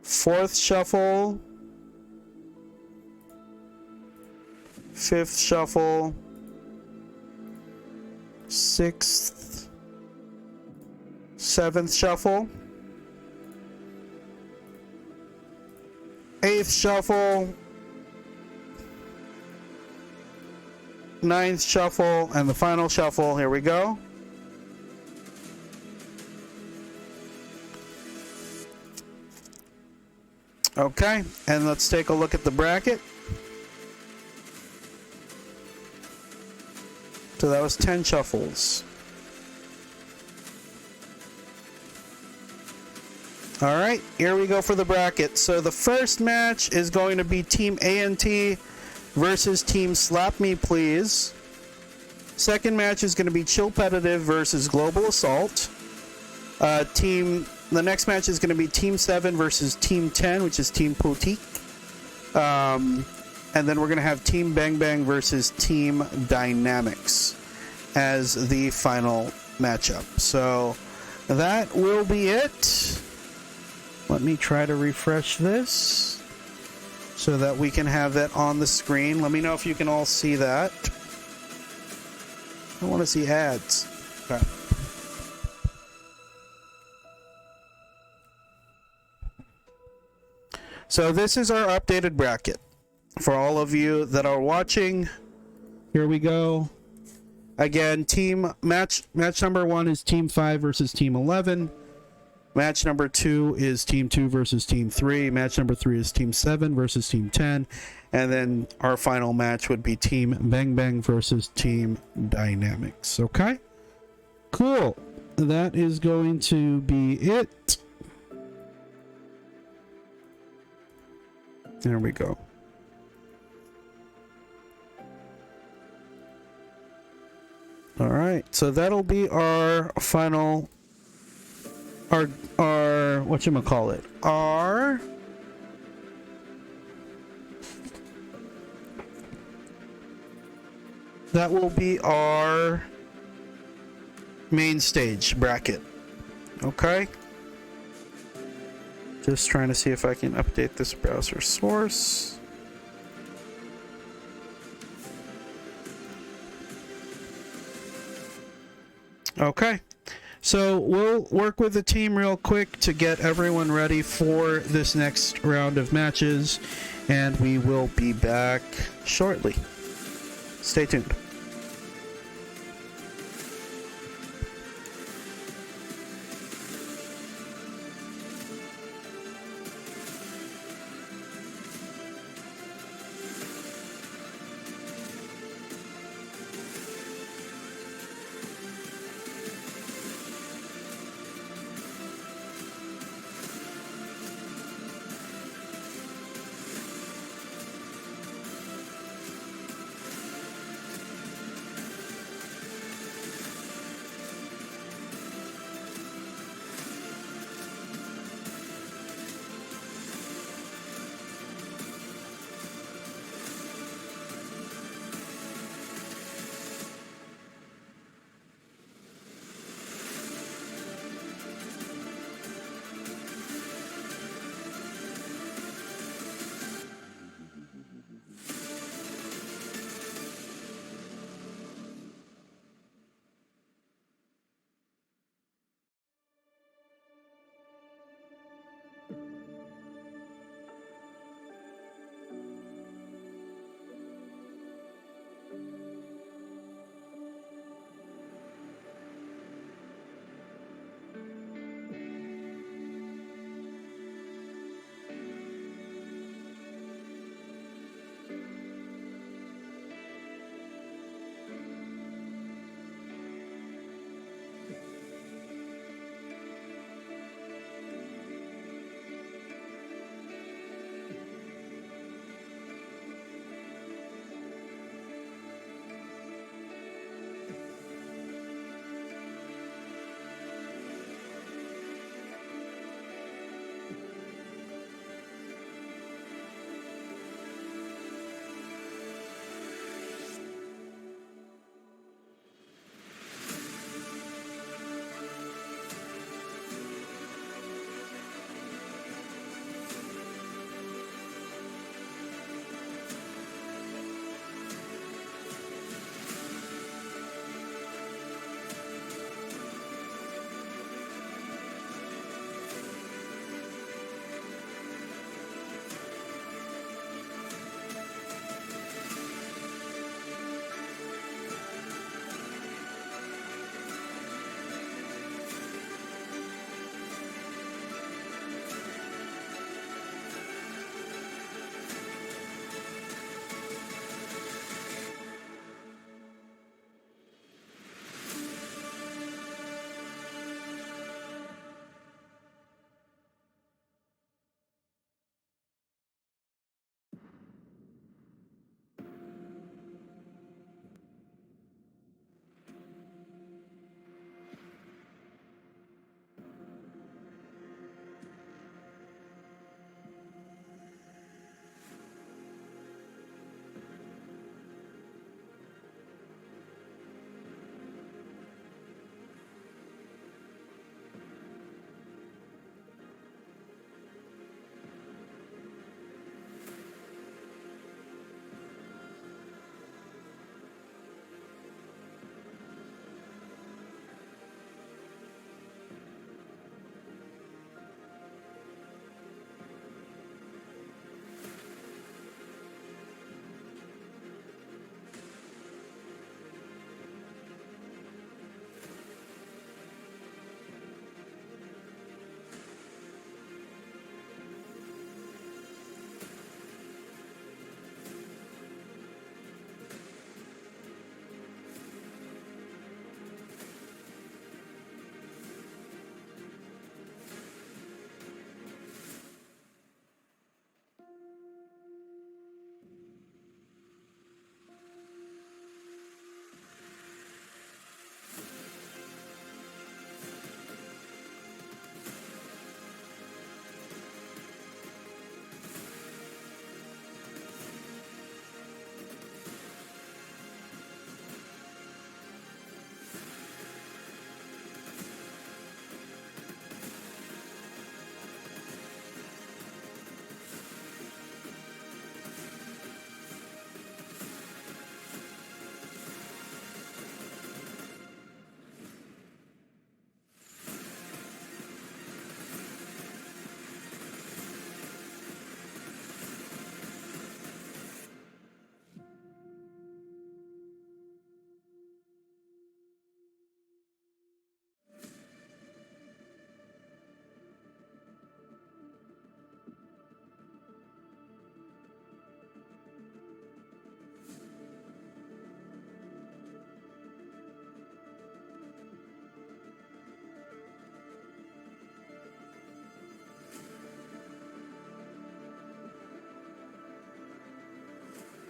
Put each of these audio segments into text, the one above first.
fourth shuffle, fifth shuffle, sixth, seventh shuffle, eighth shuffle, ninth shuffle, and the final shuffle. Here we go. Okay, and let's take a look at the bracket. So that was 10 shuffles. All right, here we go for the bracket. So the first match is going to be Team ANT versus Team Slap Me Please. Second match is going to be Chillpetitive versus Global Assault. The next match is going to be Team 7 versus Team 10, which is Team Potique. And then we're going to have Team Bang Bang versus Team Dynamics as the final matchup. So that will be it. Let me try to refresh this so that we can have that on the screen. Let me know if you can all see that. I want to see ads. Okay. So this is our updated bracket. For all of you that are watching, here we go. Again, match number 1 is Team 5 versus Team 11. Match number 2 is Team 2 versus Team 3. Match number 3 is Team 7 versus Team 10. And then our final match would be Team Bang Bang versus Team Dynamics. Okay? Cool. That is going to be it. There we go. All right, so that'll be our final, our whatchamacallit, that will be our main stage bracket. Okay. Just trying to see if I can update this browser source. Okay, so we'll work with the team real quick to get everyone ready for this next round of matches, and we will be back shortly. Stay tuned.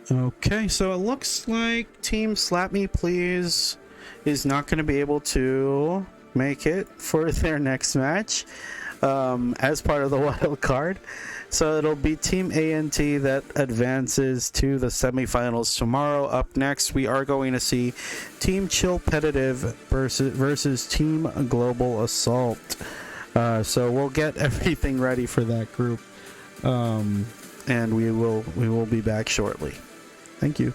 Okay, so it looks like Team Slap Me Please is not going to be able to make it for their next match as part of the wild card. So it'll be Team ANT that advances to the semifinals tomorrow. Up next, we are going to see Team Chillpetitive versus Team Global Assault. So we'll get everything ready for that group, and we will be back shortly. Thank you.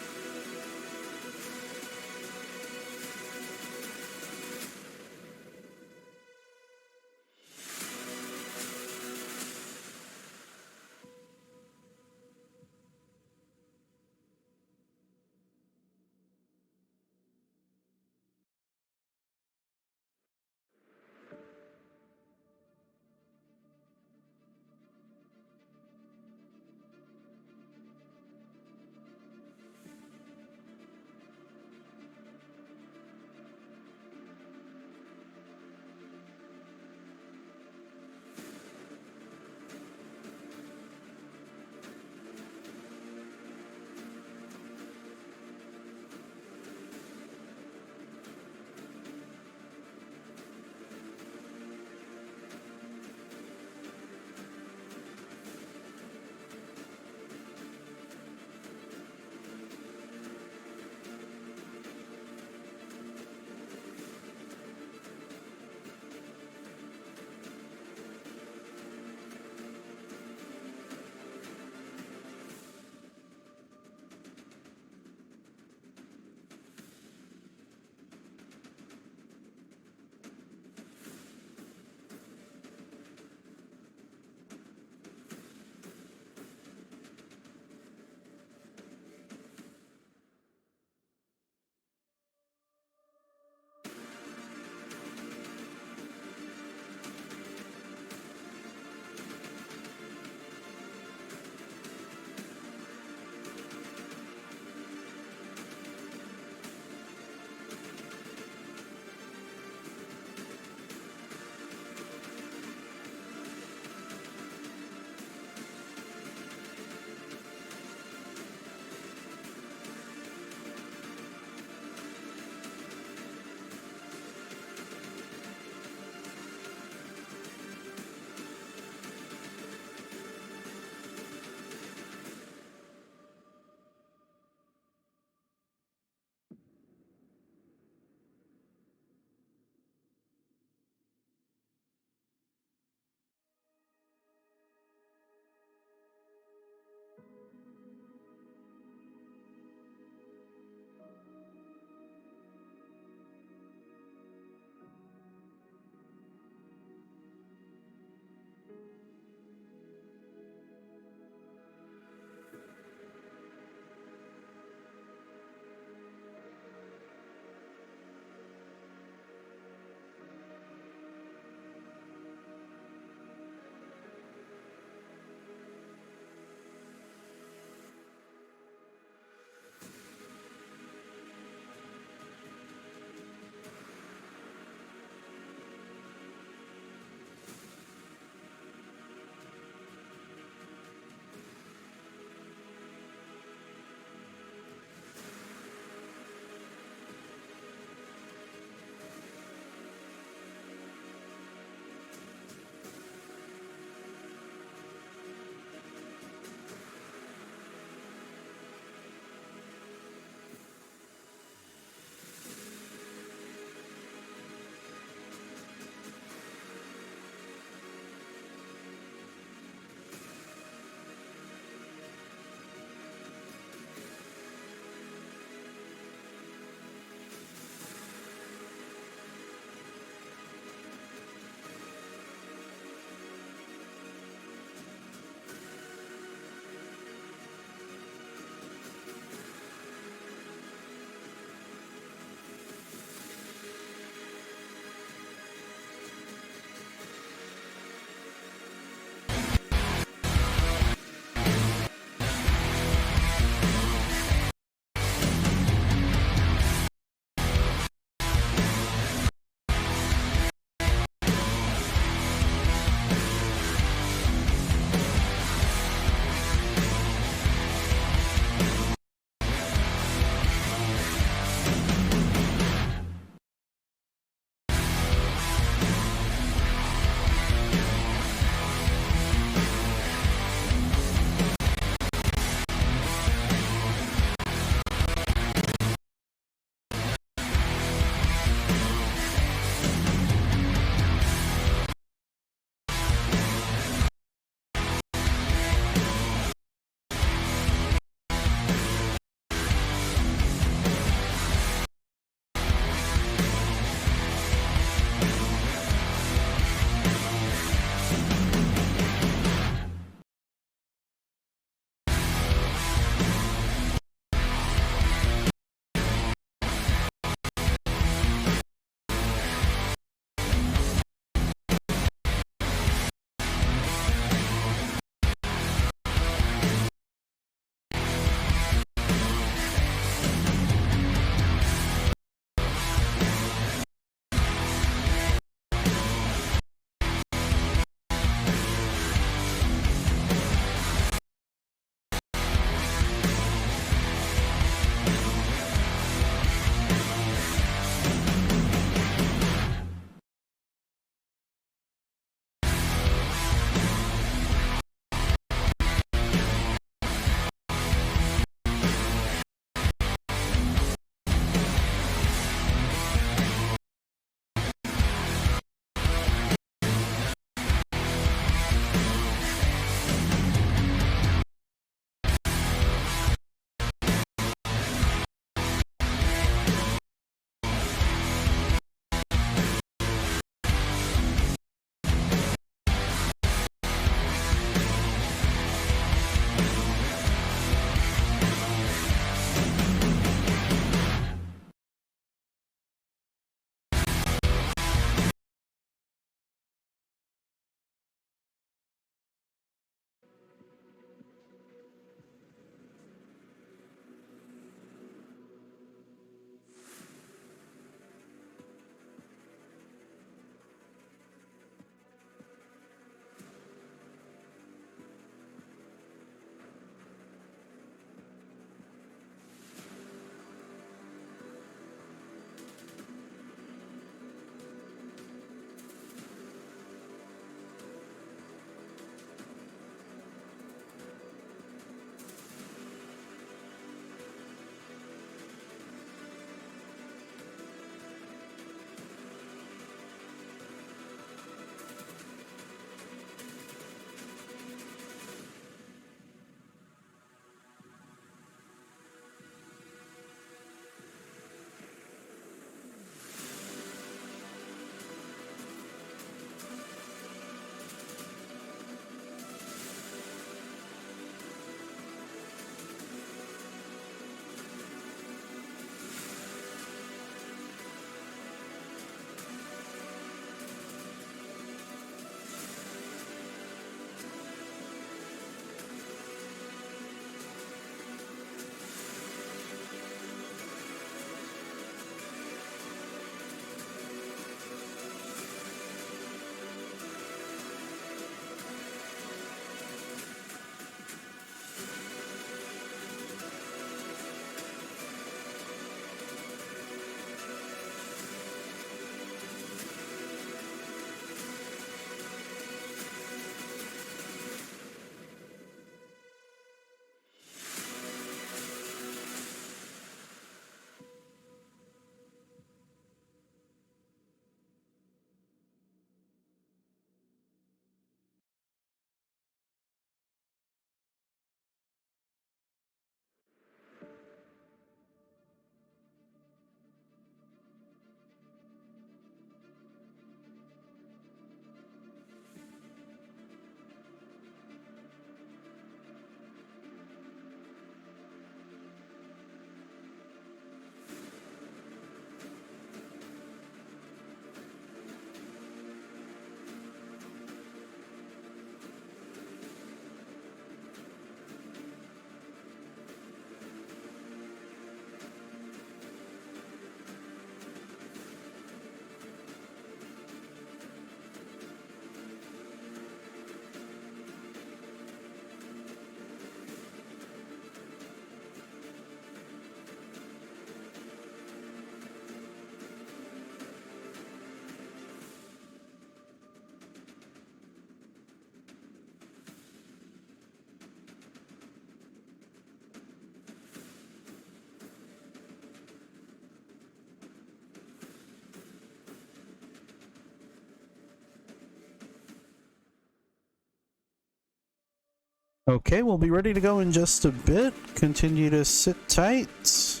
Okay, we'll be ready to go in just a bit. Continue to sit tight.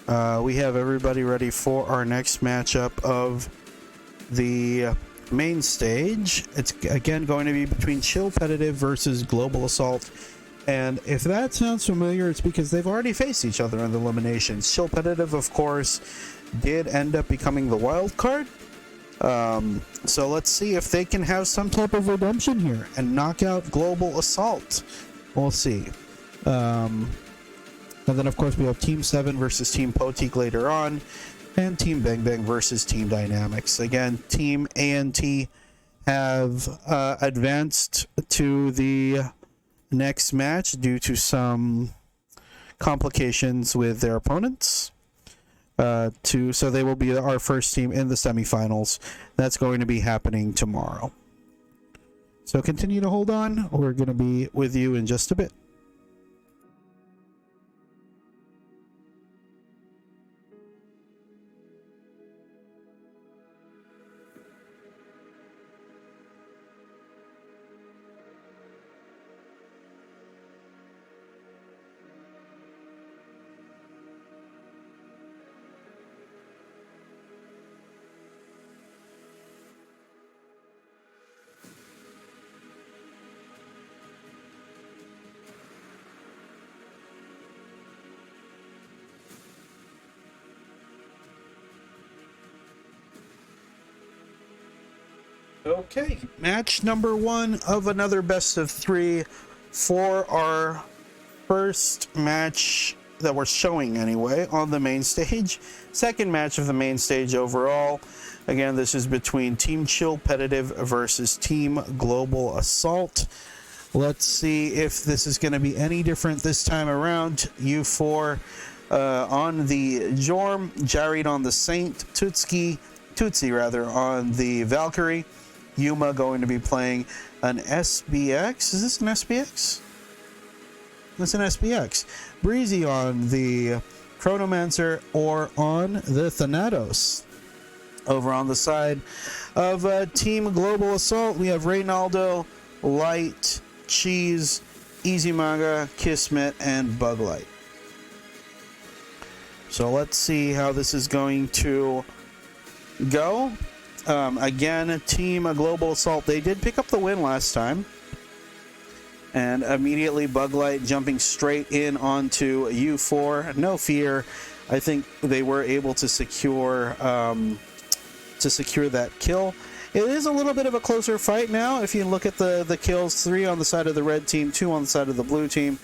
We have everybody ready for our next matchup of the main stage. It's again going to be between Chillpetitive versus Global Assault. And if that sounds familiar, it's because they've already faced each other in the eliminations. Chillpetitive, of course, did end up becoming the wild card. So let's see if they can have some type of redemption here and knock out Global Assault. We'll see. And then, of course, we have Team 7 versus Team Poteek later on, and Team Bang Bang versus Team Dynamics. Again, Team ANT have advanced to the next match due to some complications with their opponents. So they will be our first team in the semifinals. That's going to be happening tomorrow. So continue to hold on. We're going to be with you in just a bit. Okay, match number 1 of another best of 3 for our first match that we're showing anyway on the main stage. Second match of the main stage overall. Again, this is between Team Chillpetitive versus Team Global Assault. Let's see if this is going to be any different this time around. U4 on the Jorm, Jared on the Saint, Tootsie on the Valkyrie. Yuma going to be playing an SBX. Is this an SBX? That's an SBX. Breezy on the Chronomancer or on the Thanatos. Over on the side of Team Global Assault, we have Reynaldo, Light, Cheese, Easy Manga, Kismet, and Buglight. So let's see how this is going to go. Again, Team Global Assault, they did pick up the win last time. And immediately Buglight jumping straight in onto U4. No fear. I think they were able to secure that kill. It is a little bit of a closer fight now. If you look at the kills, 3 on the side of the red team, 2 on the side of the blue team.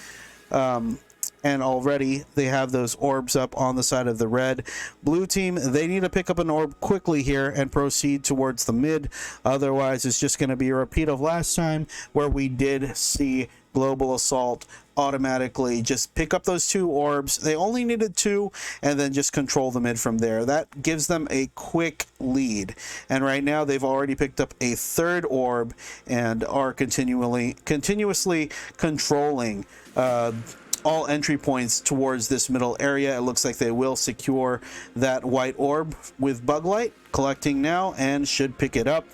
And already they have those orbs up on the side of the red. Blue team, they need to pick up an orb quickly here and proceed towards the mid. Otherwise, it's just going to be a repeat of last time where we did see Global Assault automatically just pick up those 2 orbs. They only needed 2 and then just control the mid from there. That gives them a quick lead. And right now they've already picked up a 3rd orb and are continuously controlling all entry points towards this middle area. It looks like they will secure that white orb with Buglight collecting now and should pick it up.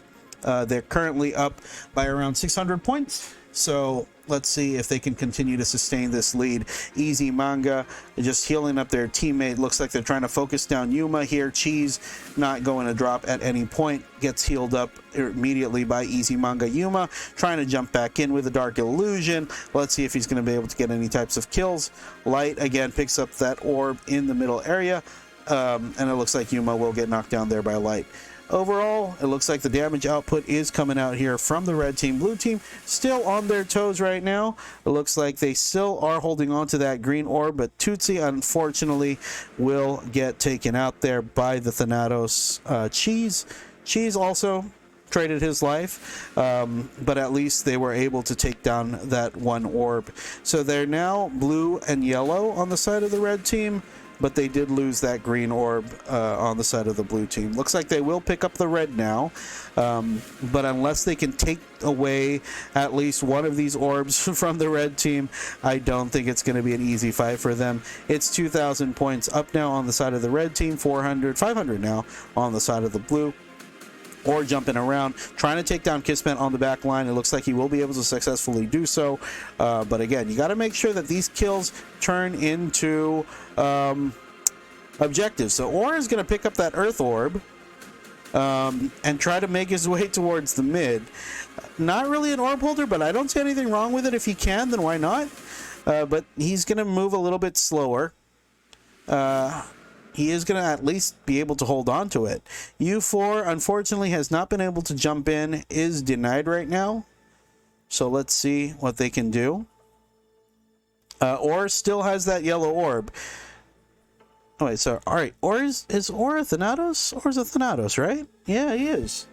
They're currently up by around 600 points. So let's see if they can continue to sustain this lead. Easy Manga just healing up their teammate. Looks like they're trying to focus down Yuma here. Cheese not going to drop at any point. Gets healed up immediately by Easy Manga. Yuma trying to jump back in with a Dark Illusion. Let's see if he's going to be able to get any types of kills. Light again picks up that orb in the middle area. And it looks like Yuma will get knocked down there by Light. Overall, it looks like the damage output is coming out here from the red team. Blue team still on their toes right now. It looks like they still are holding on to that green orb, but Tootsie unfortunately will get taken out there by the Thanatos. Cheese also traded his life, but at least they were able to take down that 1 orb. So they're now blue and yellow on the side of the red team, but they did lose that green orb on the side of the blue team. Looks like they will pick up the red now, but unless they can take away at least one of these orbs from the red team, I don't think it's going to be an easy fight for them. It's 2,000 points up now on the side of the red team, 500 now on the side of the blue. or jumping around, trying to take down Kismet on the back line. It looks like he will be able to successfully do so. But again, you got to make sure that these kills turn into objectives. So Or is going to pick up that Earth Orb and try to make his way towards the mid. Not really an orb holder, but I don't see anything wrong with it. If he can, then why not? But he's going to move a little bit slower. He is going to at least be able to hold on to it. U4, unfortunately, has not been able to jump in, is denied right now. So let's see what they can do. Or still has that yellow orb. Oh, wait, so, all right. Or is Or a Thanatos? Or is a Thanatos, right? Yeah, he is.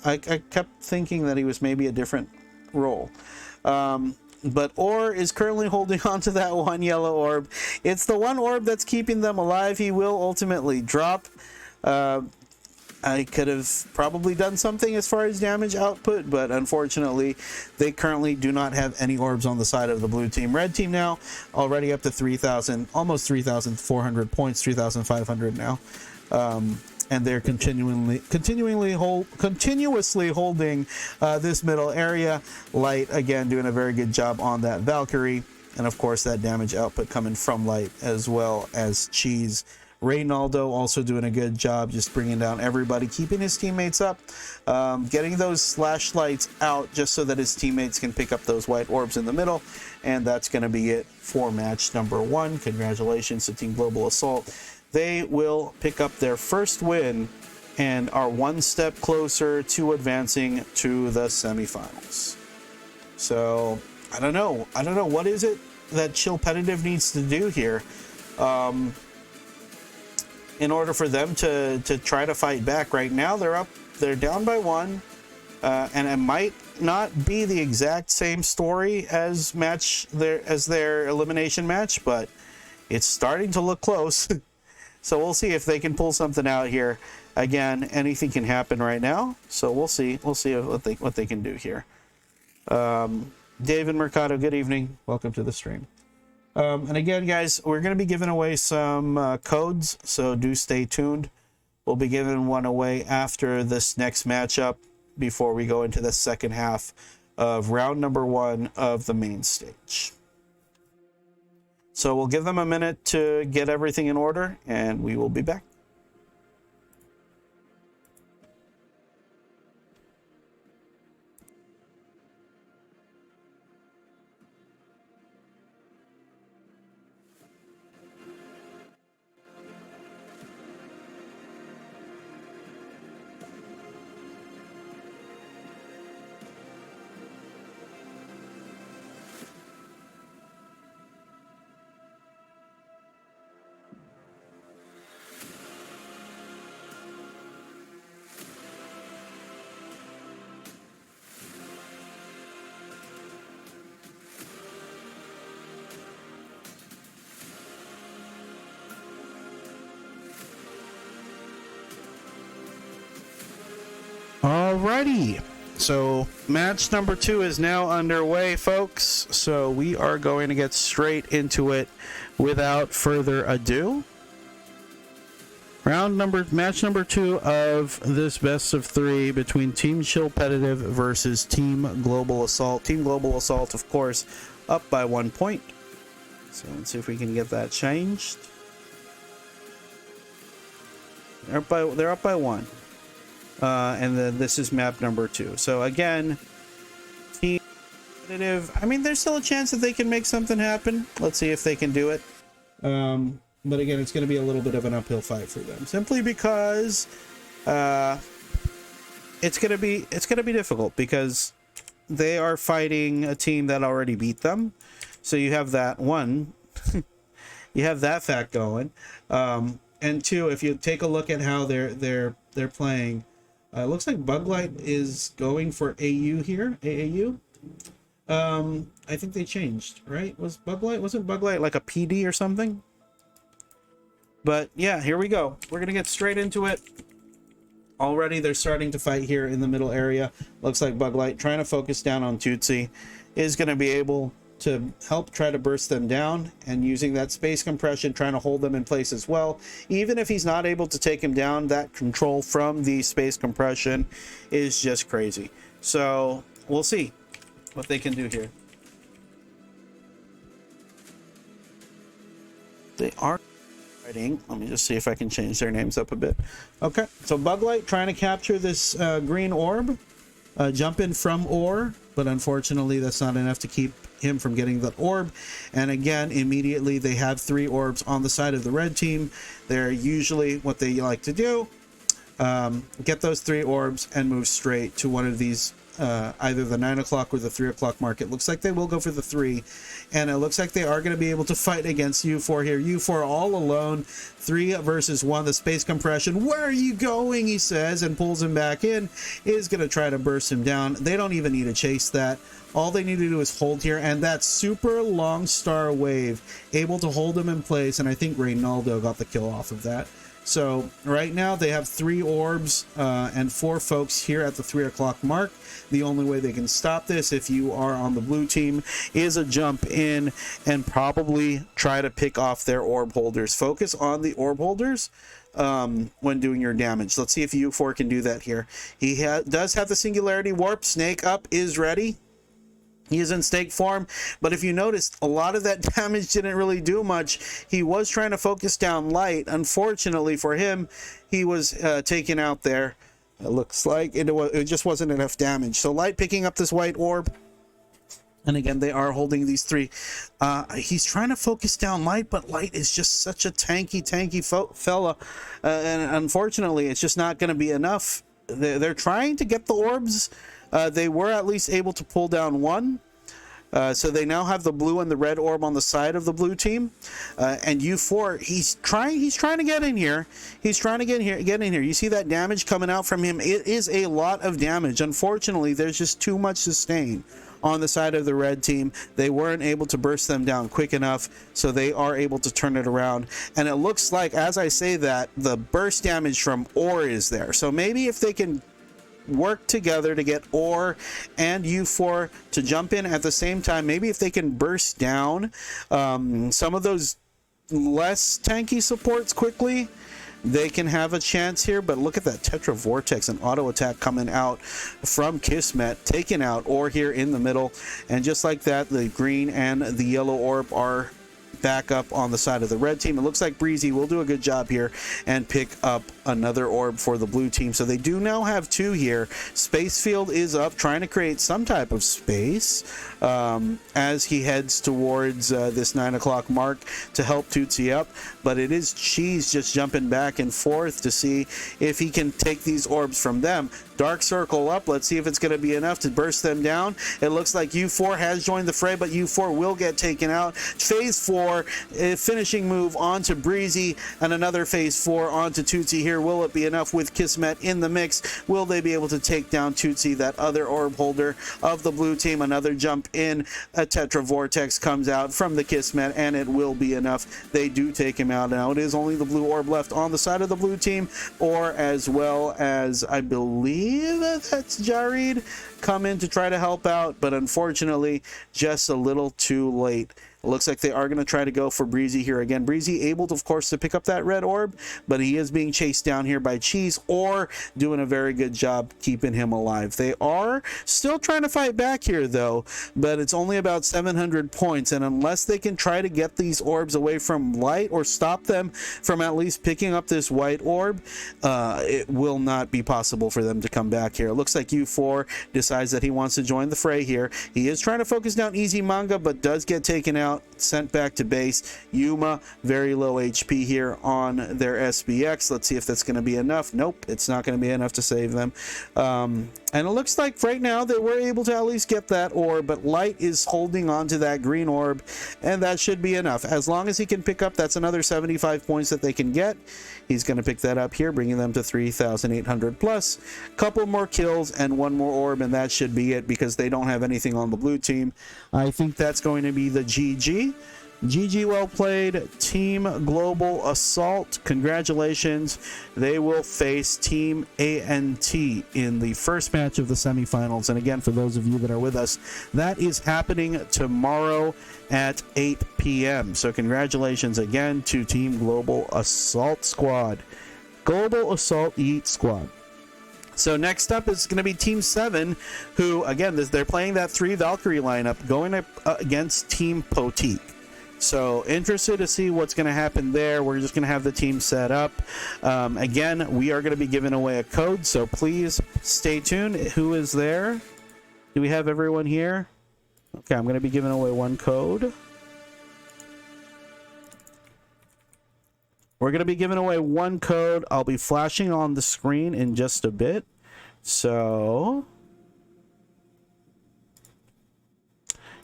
I kept thinking that he was maybe a different role. But Or is currently holding on to that one yellow orb. It's the one orb that's keeping them alive. He will ultimately drop. I could have probably done something as far as damage output, but unfortunately, they currently do not have any orbs on the side of the blue team. Red team now already up to 3,000, almost 3,400 points, 3,500 now. And they're continuously holding this middle area. Light, again, doing a very good job on that Valkyrie. And, of course, that damage output coming from Light as well as Cheese. Reynaldo also doing a good job just bringing down everybody, keeping his teammates up, getting those flashlights out just so that his teammates can pick up those white orbs in the middle. And that's going to be it for match number 1. Congratulations to Team Global Assault. They will pick up their first win and are one step closer to advancing to the semifinals. So, I don't know. What is it that Chillpetitive needs to do here in order for them to try to fight back? Right now, they're down by 1, and it might not be the exact same story as their elimination match, but it's starting to look close. So we'll see if they can pull something out here. Again, anything can happen right now. So we'll see. We'll see what they can do here. David Mercado, good evening. Welcome to the stream. And again, guys, we're going to be giving away some codes, so do stay tuned. We'll be giving one away after this next matchup before we go into the second half of round number 1 of the main stage. So we'll give them a minute to get everything in order, and we will be back. Alrighty, so match number 2 is now underway, folks. So we are going to get straight into it without further ado. Match number 2 of this best of 3 between Team Chillpetitive versus Team Global Assault. Team Global Assault, of course, up by 1 point. So let's see if we can get that changed. They're up by 1. And then this is map number 2. So again, Team Competitive, I mean, there's still a chance that they can make something happen. Let's see if they can do it. But again, it's going to be a little bit of an uphill fight for them, simply because it's going to be difficult because they are fighting a team that already beat them. So you have that one, you have that fact going, and 2, if you take a look at how they're playing. Looks like Buglight is going for AU here. AAU. I think they changed, right? Wasn't Buglight like a PD or something? But yeah, here we go. We're gonna get straight into it. Already they're starting to fight here in the middle area. Looks like Buglight, trying to focus down on Tootsie, is gonna be able to help try to burst them down, and using that space compression trying to hold them in place as well. Even if he's not able to take him down, that control from the space compression is just crazy. So we'll see what they can do here. They are fighting. Let me just see if I can change their names up a bit. Okay, so Buglight trying to capture this green orb, jump in from ore, but unfortunately that's not enough to keep him from getting that orb. And again, immediately they have 3 orbs on the side of the red team. They're usually what they like to do, get those 3 orbs and move straight to one of these, either the 9 o'clock or the 3 o'clock mark. It looks like they will go for the 3, and it looks like they are going to be able to fight against U4 here. U4 all alone, 3 versus 1. The space compression, where are you going, he says, and pulls him back in, is going to try to burst him down. They don't even need to chase that. All they need to do is hold here, and that super long star wave able to hold him in place, and I think Reynaldo got the kill off of that. So right now they have 3 orbs and 4 folks here at the 3 o'clock mark. The only way they can stop this, if you are on the blue team, is a jump in and probably try to pick off their orb holders. Focus on the orb holders when doing your damage. Let's see if U4 can do that here. He does have the Singularity Warp. Snake up is ready. He is in stake form, but if you noticed, a lot of that damage didn't really do much. He was trying to focus down Light. Unfortunately for him, he was taken out there. It looks like it just wasn't enough damage. So Light picking up this white orb, and again they are holding these 3. He's trying to focus down Light, but Light is just such a tanky fella, and unfortunately it's just not going to be enough. They're trying to get the orbs. They were at least able to pull down 1. So they now have the blue and the red orb on the side of the blue team. And U4, he's trying to get in here. He's trying to get in here. You see that damage coming out from him? It is a lot of damage. Unfortunately, there's just too much sustain on the side of the red team. They weren't able to burst them down quick enough, so they are able to turn it around. And it looks like, as I say that, the burst damage from ore is there. So maybe if they can work together to get ore and U4 to jump in at the same time, maybe if they can burst down some of those less tanky supports quickly, they can have a chance here. But look at that Tetra Vortex and auto attack coming out from Kismet, taking out ore here in the middle, and just like that, the green and the yellow orb are back up on the side of the red team. It looks like Breezy will do a good job here and pick up another orb for the blue team. So they do now have 2 here. Space Field is up, trying to create some type of space as he heads towards this 9 o'clock mark to help Tootsie up. But it is Cheese just jumping back and forth to see if he can take these orbs from them. Dark Circle up. Let's see if it's going to be enough to burst them down. It looks like U4 has joined the fray, but U4 will get taken out. Phase 4, finishing move onto Breezy, and another Phase 4 onto Tootsie here. Will it be enough with Kismet in the mix? Will they be able to take down Tootsie, that other orb holder of the blue team? Another jump in. A Tetra Vortex comes out from the Kismet, and it will be enough. They do take him out. Now it is only the blue orb left on the side of the blue team, or as well as, I believe that's Jared come in to try to help out, but unfortunately just a little too late. It looks like they are going to try to go for Breezy here again. Breezy able, of course, to pick up that red orb, but he is being chased down here by Cheese, or doing a very good job keeping him alive. They are still trying to fight back here, though, but it's only about 700 points, and unless they can try to get these orbs away from Light or stop them from at least picking up this white orb, it will not be possible for them to come back here. It looks like U4 decides that he wants to join the fray here. He is trying to focus down Easy Manga, but does get taken out, sent back to base. Yuma, very low HP here on their SBX. Let's see if that's going to be enough. Nope, it's not going to be enough to save them. And it looks like right now they were able to at least get that orb, but Light is holding on to that green orb, and that should be enough. As long as he can pick up, that's another 75 points that they can get. He's going to pick that up here, bringing them to 3,800 plus. Couple more kills and 1 more orb, and that should be it, because they don't have anything on the blue team. I think that's going to be the GG. GG, well played, Team Global Assault. Congratulations. They will face Team ANT in the first match of the semifinals. And again, for those of you that are with us, that is happening tomorrow at 8 p.m. So congratulations again to Team Global Assault Squad. Global Assault Elite Squad. So next up is going to be Team 7, who, again, they're playing that 3 Valkyrie lineup, going up against Team Potique. So interested to see what's going to happen there. We're just going to have the team set up. Again, we are going to be giving away a code, so please stay tuned. Who is there? Do we have everyone here? Okay, I'm going to be giving away one code. We're going to be giving away one code. I'll be flashing on the screen in just a bit. So,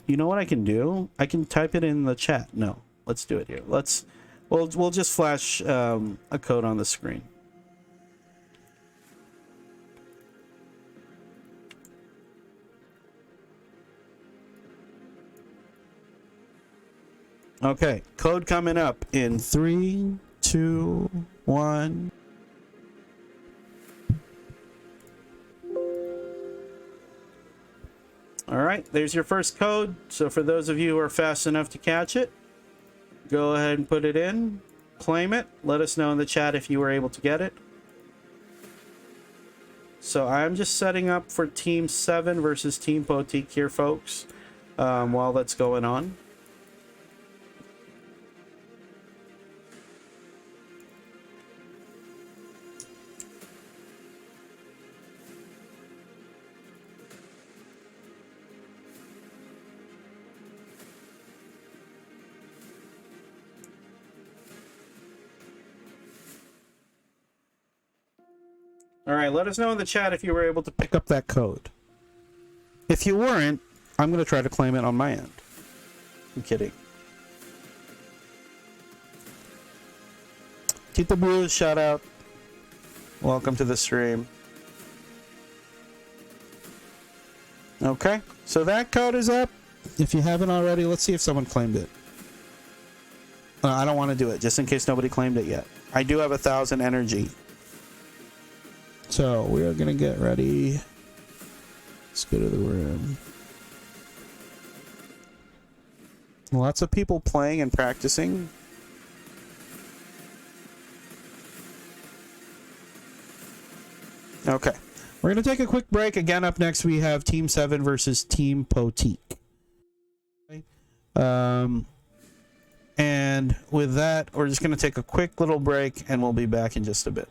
you know what I can do? I can type it in the chat. No, let's do it here. We'll just flash a code on the screen. Okay, code coming up in 3, 2, 1. All right, there's your first code. So for those of you who are fast enough to catch it, go ahead and put it in, claim it. Let us know in the chat if you were able to get it. So I'm just setting up for Team 7 versus Team Potique here, folks, while that's going on. All right, let us know in the chat if you were able to pick up that code. If you weren't, I'm going to try to claim it on my end. I'm kidding. Tita Blues, shout out. Welcome to the stream. Okay, so that code is up. If you haven't already, let's see if someone claimed it. I don't want to do it, just in case nobody claimed it yet. I do have 1,000 energy. So we are going to get ready. Let's go to the room. Lots of people playing and practicing. Okay. We're going to take a quick break. Again, up next we have Team 7 versus Team Potique. Okay. And with that, we're just going to take a quick little break and we'll be back in just a bit.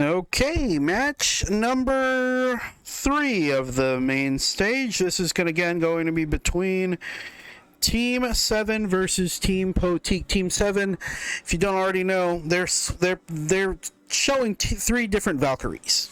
Okay, match number 3 of the main stage. This is going to be between Team 7 versus Team Poteek. Team 7, if you don't already know, they're showing 3 different Valkyries.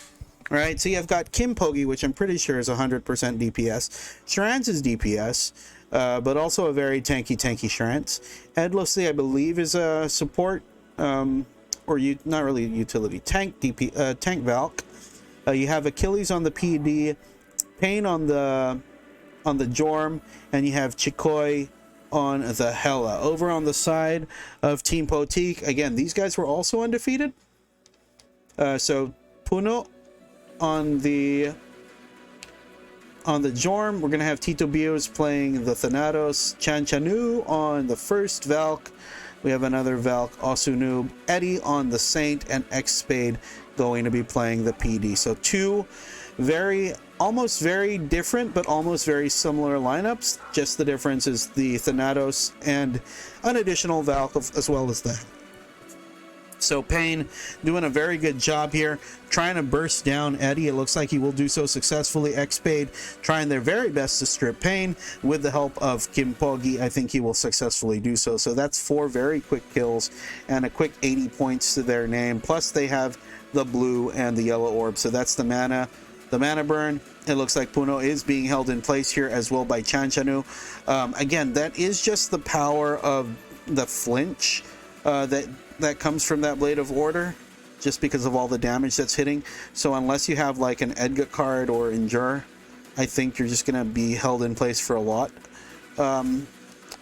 Right, so you've got Kim Pogi, which I'm pretty sure is 100% DPS. Shrans is DPS, but also a very tanky Shrans. Endlessly, I believe, is a support, or not really a utility, tank Valk. You have Achilles on the PD, Pain on the Jorm, and you have Chikoi on the Hela. Over on the side of Team Poteek, again, these guys were also undefeated. So Puno on the Jorm, we're gonna have Tito Bios playing the Thanatos, Chanchanu on the first Valk. We have another Valk, Osunub, Eddie on the Saint, and X-Spade going to be playing the PD. So 2 almost very different, but almost very similar lineups. Just the difference is the Thanatos and an additional Valk as well as that. So Pain doing a very good job here, trying to burst down Eddie. It looks like he will do so successfully. X-Spade trying their very best to strip Pain with the help of Kim Pogi. I think he will successfully do so. So that's 4 very quick kills and a quick 80 points to their name. Plus they have the blue and the yellow orb. So that's the mana burn. It looks like Puno is being held in place here as well by Chanchanu. Again, that is just the power of the flinch that comes from that Blade of Order, just because of all the damage that's hitting. So unless you have like an Edgar card or Endure, I think you're just going to be held in place for a lot.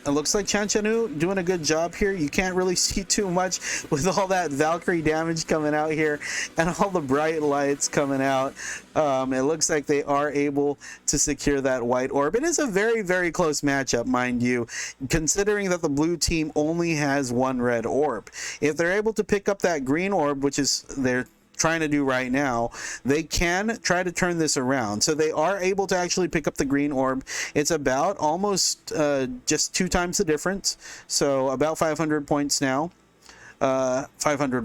It looks like Chanchanu doing a good job here. You can't really see too much with all that Valkyrie damage coming out here and all the bright lights coming out. It looks like they are able to secure that white orb. It is a very, very close matchup, mind you, considering that the blue team only has 1 red orb. If they're able to pick up that green orb, which is they're trying to do right now, they can try to turn this around. So they are able to actually pick up the green orb. It's about almost just 2 times the difference, so about 500 points now. 600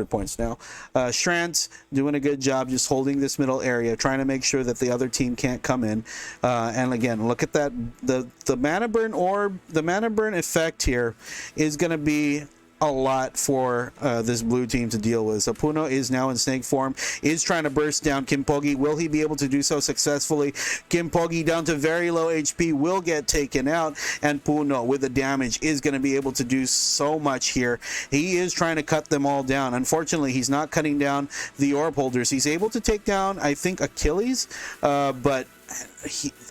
points now. Shrantz doing a good job just holding this middle area, trying to make sure that the other team can't come in. And again, look at that, the mana burn orb, the mana burn effect here is going to be a lot for this blue team to deal with. So Puno is now in snake form, is trying to burst down Kim Pogi. Will he be able to do so successfully? Kim Pogi down to very low HP will get taken out, and Puno with the damage is going to be able to do so much here. He is trying to cut them all down. Unfortunately, he's not cutting down the orb holders. He's able to take down, I think, Achilles, but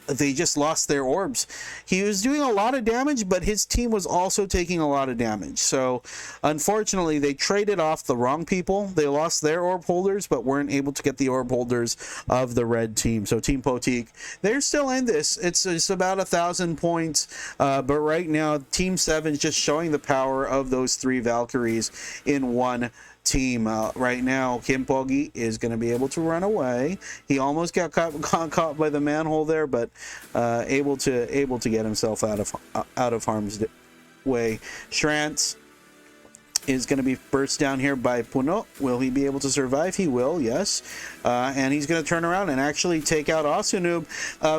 they just lost their orbs. He was doing a lot of damage, but his team was also taking a lot of damage. So unfortunately, they traded off the wrong people. They lost their orb holders, but weren't able to get the orb holders of the red team. So Team Poteek, they're still in this. It's about 1,000 points, but right now Team 7 is just showing the power of those 3 Valkyries in one team. Right now, Kim Pogi is going to be able to run away. He almost got caught by the manhole there, but able to get himself out of harm's way. Shrantz is going to be burst down here by Puno. Will he be able to survive? He will, yes. And he's going to turn around and actually take out Osunub.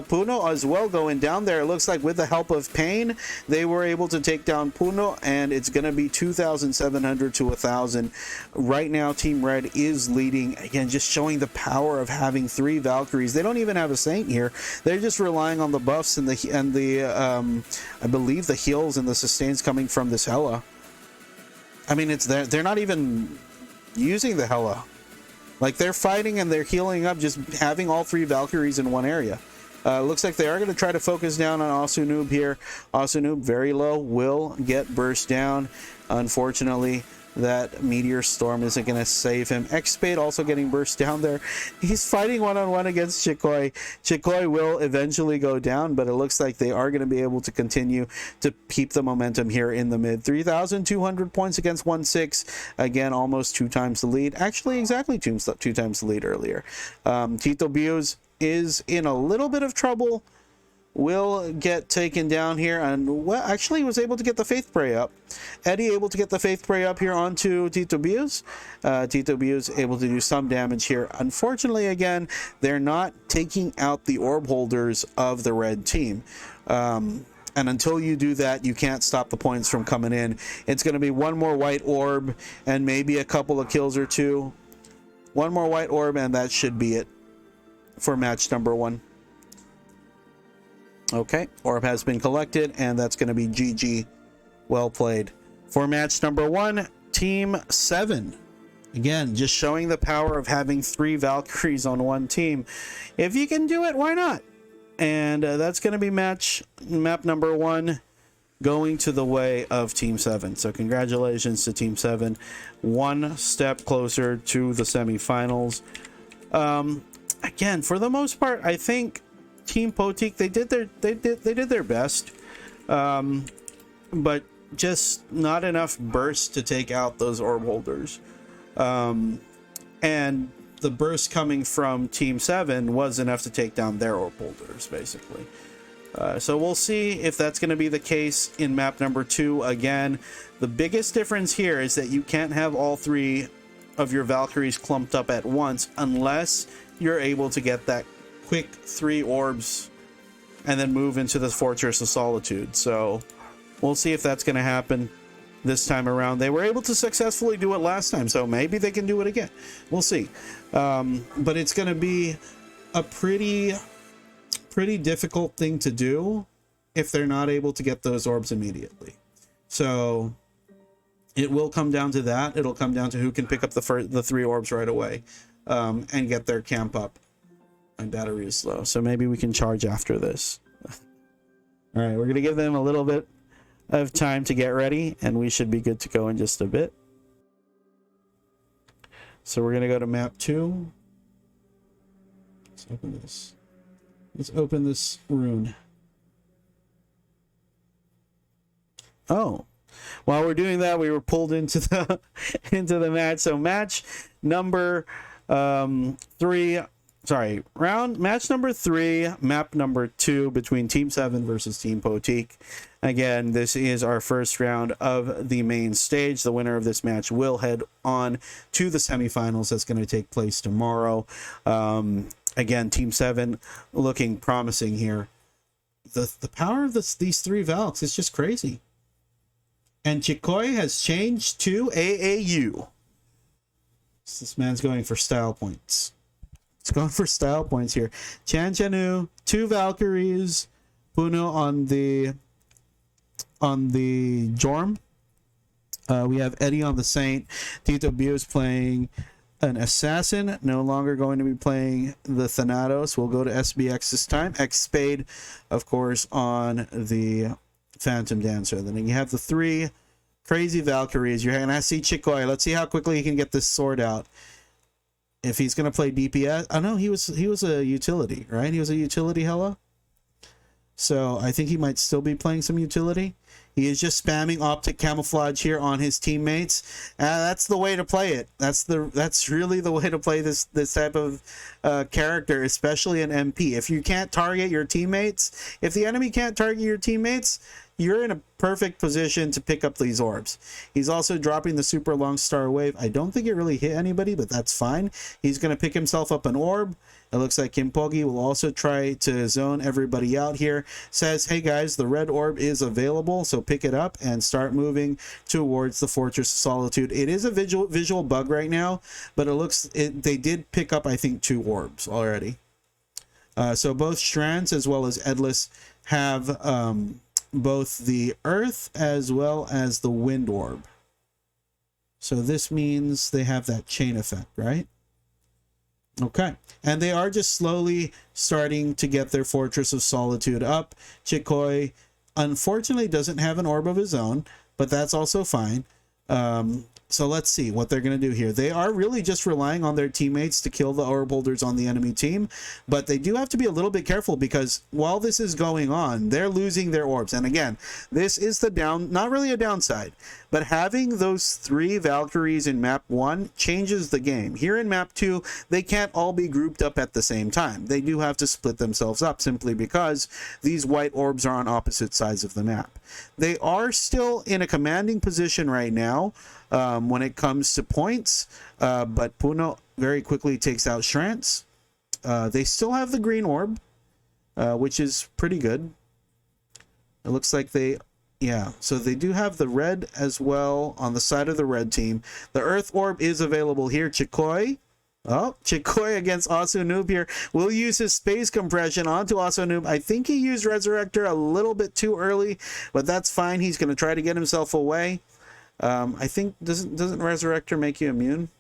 Puno as well going down there. It looks like with the help of Pain, they were able to take down Puno, and it's going to be 2,700 to 1,000. Right now, Team Red is leading. Again, just showing the power of having 3 Valkyries. They don't even have a Saint here. They're just relying on the buffs and the I believe the heals and the sustains coming from this Hela. I mean, they're not even using the Hela. Like, they're fighting and they're healing up, just having all 3 Valkyries in one area. Looks like they are going to try to focus down on Osunub here. Osunub, very low, will get burst down. Unfortunately, that Meteor Storm isn't going to save him. X-Spade also getting burst down there. He's fighting one-on-one against Chikoi. Chikoi will eventually go down, but it looks like they are going to be able to continue to keep the momentum here in the mid. 3,200 points against 1,600. Again, almost 2 times the lead. Actually, exactly 2 times the lead earlier. Tito Bios is in a little bit of trouble. will get taken down here, and well, actually was able to get the Faith Prey up. Eddie able to get the Faith Prey up here onto Tito Bius. Tito Bius able to do some damage here. Unfortunately, again, they're not taking out the orb holders of the red team. And until you do that, you can't stop the points from coming in. It's going to be one more white orb and maybe a couple of kills or two. One more white orb, and that should be it for match number 1. Okay, orb has been collected, and that's going to be GG. Well played. For match number 1, Team 7. Again, just showing the power of having 3 Valkyries on one team. If you can do it, why not? And that's going to be map number 1, going to the way of Team 7. So congratulations to Team 7. One step closer to the semifinals. Again, for the most part, I think Team Potik, they did their best, but just not enough burst to take out those orb holders. And the burst coming from Team 7 was enough to take down their orb holders, basically. So we'll see if that's going to be the case in map number 2. Again, the biggest difference here is that you can't have all 3 of your Valkyries clumped up at once unless you're able to get that quick 3 orbs and then move into the Fortress of Solitude. So we'll see if that's going to happen this time around. They were able to successfully do it last time, so maybe they can do it again. We'll see. But it's going to be a pretty difficult thing to do if they're not able to get those orbs immediately. So it will come down to that. It'll come down to who can pick up the 3 orbs right away and get their camp up. My battery is slow, so maybe we can charge after this. All right, we're going to give them a little bit of time to get ready, and we should be good to go in just a bit. So we're going to go to map 2. Let's open this. Let's open this rune. Oh, while we're doing that, we were pulled into the into the match. So match number 3. Sorry, match number 3, map number 2 between Team 7 versus Team Potik. Again, this is our first round of the main stage. The winner of this match will head on to the semifinals. That's going to take place tomorrow. Again, Team 7 looking promising here. The power of these 3 Valks is just crazy. And Chikoi has changed to AAU. So this man's going for style points. It's going for style points here. Chanchanu, 2 Valkyries, Puno on the Jorm. We have Eddie on the Saint. Tito Bius playing an Assassin. No longer going to be playing the Thanatos. We'll go to SBX this time. X Spade, of course, on the Phantom Dancer. Then you have the 3 crazy Valkyries. You're going to see Chikoi. Let's see how quickly he can get this sword out. If he's going to play DPS, I know he was a utility, right? He was a utility hella. So I think he might still be playing some utility. He is just spamming optic camouflage here on his teammates. That's the way to play it. That's really the way to play this type of character, especially an MP. If you can't target your teammates, if the enemy can't target your teammates, you're in a perfect position to pick up these orbs. He's also dropping the super long star wave. I don't think it really hit anybody, but that's fine. He's going to pick himself up an orb. It looks like Kimpogi will also try to zone everybody out here. Says, hey guys, the red orb is available, so pick it up and start moving towards the Fortress of Solitude. It is a visual bug right now, but they did pick up, I think, 2 orbs already. So both Strands as well as Edless have both the Earth as well as the Wind Orb. So this means they have that chain effect, right? Okay. And they are just slowly starting to get their Fortress of Solitude up. Chikoi, unfortunately, doesn't have an orb of his own, but that's also fine. So let's see what they're going to do here. They are really just relying on their teammates to kill the orb holders on the enemy team, but they do have to be a little bit careful because while this is going on, they're losing their orbs. And again, this is the not really a downside, but having those 3 Valkyries in map 1 changes the game. Here in map 2, they can't all be grouped up at the same time. They do have to split themselves up simply because these white orbs are on opposite sides of the map. They are still in a commanding position right now when it comes to points, but Puno very quickly takes out Shrantz. They still have the green orb, which is pretty good. It looks like so they do have the red as well on the side of the red team. The earth orb is available here. Chikoi. Oh, Chikoi against Asunoob here. Will use his space compression onto Asunoob. I think he used Resurrector a little bit too early, but that's fine. He's going to try to get himself away. I think doesn't Resurrector make you immune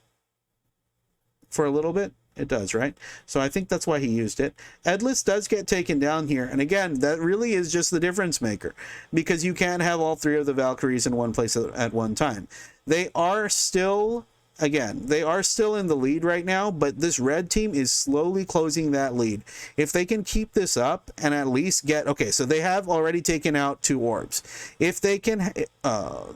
for a little bit? It does, right? So I think that's why he used it. Edlis does get taken down here, and again, that really is just the difference maker because you can't have all 3 of the Valkyries in one place at one time. They are still in the lead right now, but this red team is slowly closing that lead. If they can keep this up and at least get... Okay, so they have already taken out 2 orbs. If they can...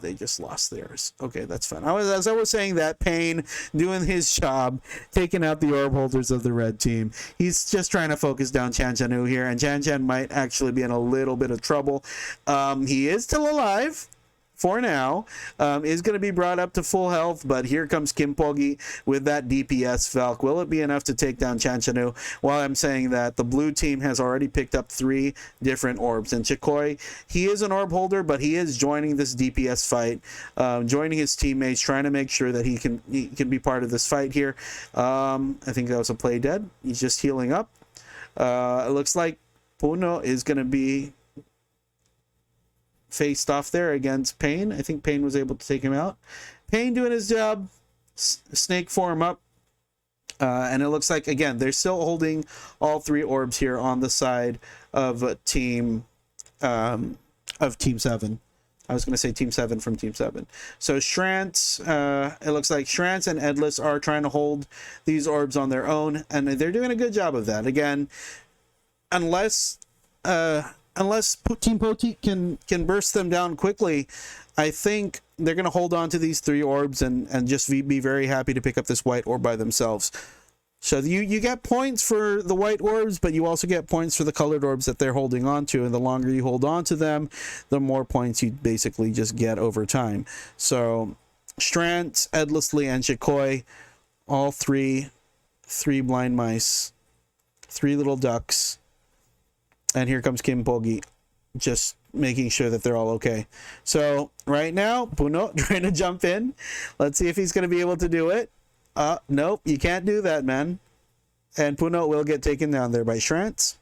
they just lost theirs. Okay, that's fine. As I was saying that, Pain doing his job, taking out the orb holders of the red team. He's just trying to focus down Chanchanu here, and Chan might actually be in a little bit of trouble. He is still alive. For now, is going to be brought up to full health, but here comes Kimpogi with that DPS Valk. Will it be enough to take down Chanchanu? While I'm saying that, the blue team has already picked up 3 different orbs. And Chikoi, he is an orb holder, but he is joining this DPS fight, joining his teammates, trying to make sure that he can be part of this fight here. I think that was a play dead. He's just healing up. It looks like Puno is going to be faced off there against Pain. I think Pain was able to take him out. Pain doing his job. Snake form up. And it looks like, again, they're still holding all 3 orbs here on the side of Team 7. I was going to say Team 7 from Team 7. So Shrantz, it looks like Shrantz and Edlis are trying to hold these orbs on their own, and they're doing a good job of that. Again, unless Team Poteet can burst them down quickly, I think they're going to hold on to these 3 orbs and just be very happy to pick up this white orb by themselves. So you get points for the white orbs, but you also get points for the colored orbs that they're holding on to, and the longer you hold on to them, the more points you basically just get over time. So Strantz, Edlessly, and Chikoi, all 3 blind mice, 3 little ducks. And here comes Kimpogi, just making sure that they're all okay. So right now, Puno trying to jump in. Let's see if he's going to be able to do it. Nope, you can't do that, man. And Puno will get taken down there by Shrantz.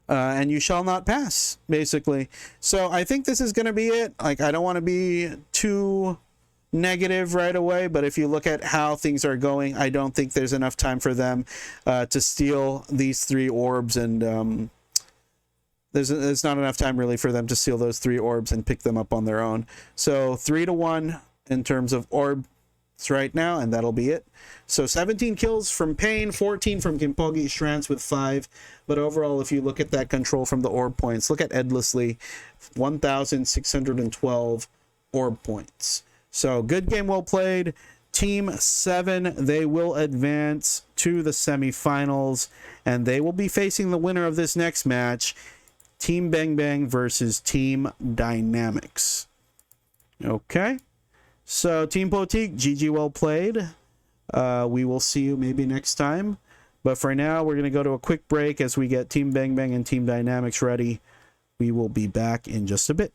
And you shall not pass, basically. So I think this is going to be it. Like, I don't want to be too negative right away, but if you look at how things are going, I don't think there's enough time for them to steal these 3 orbs, and there's not enough time really for them to steal those 3 orbs and pick them up on their own. So 3-1 in terms of orbs right now, and that'll be it. So 17 kills from Pain, 14 from Kimpogi, Shrantz with 5. But overall, if you look at that control from the orb points, look at Edlessly, 1,612 orb points. So good game, well played. Team 7, they will advance to the semifinals, and they will be facing the winner of this next match, Team Bang Bang versus Team Dynamics. Okay, so Team Poteet, GG, well played. We will see you maybe next time, but for now we're going to go to a quick break as we get Team Bang Bang and Team Dynamics ready. We will be back in just a bit.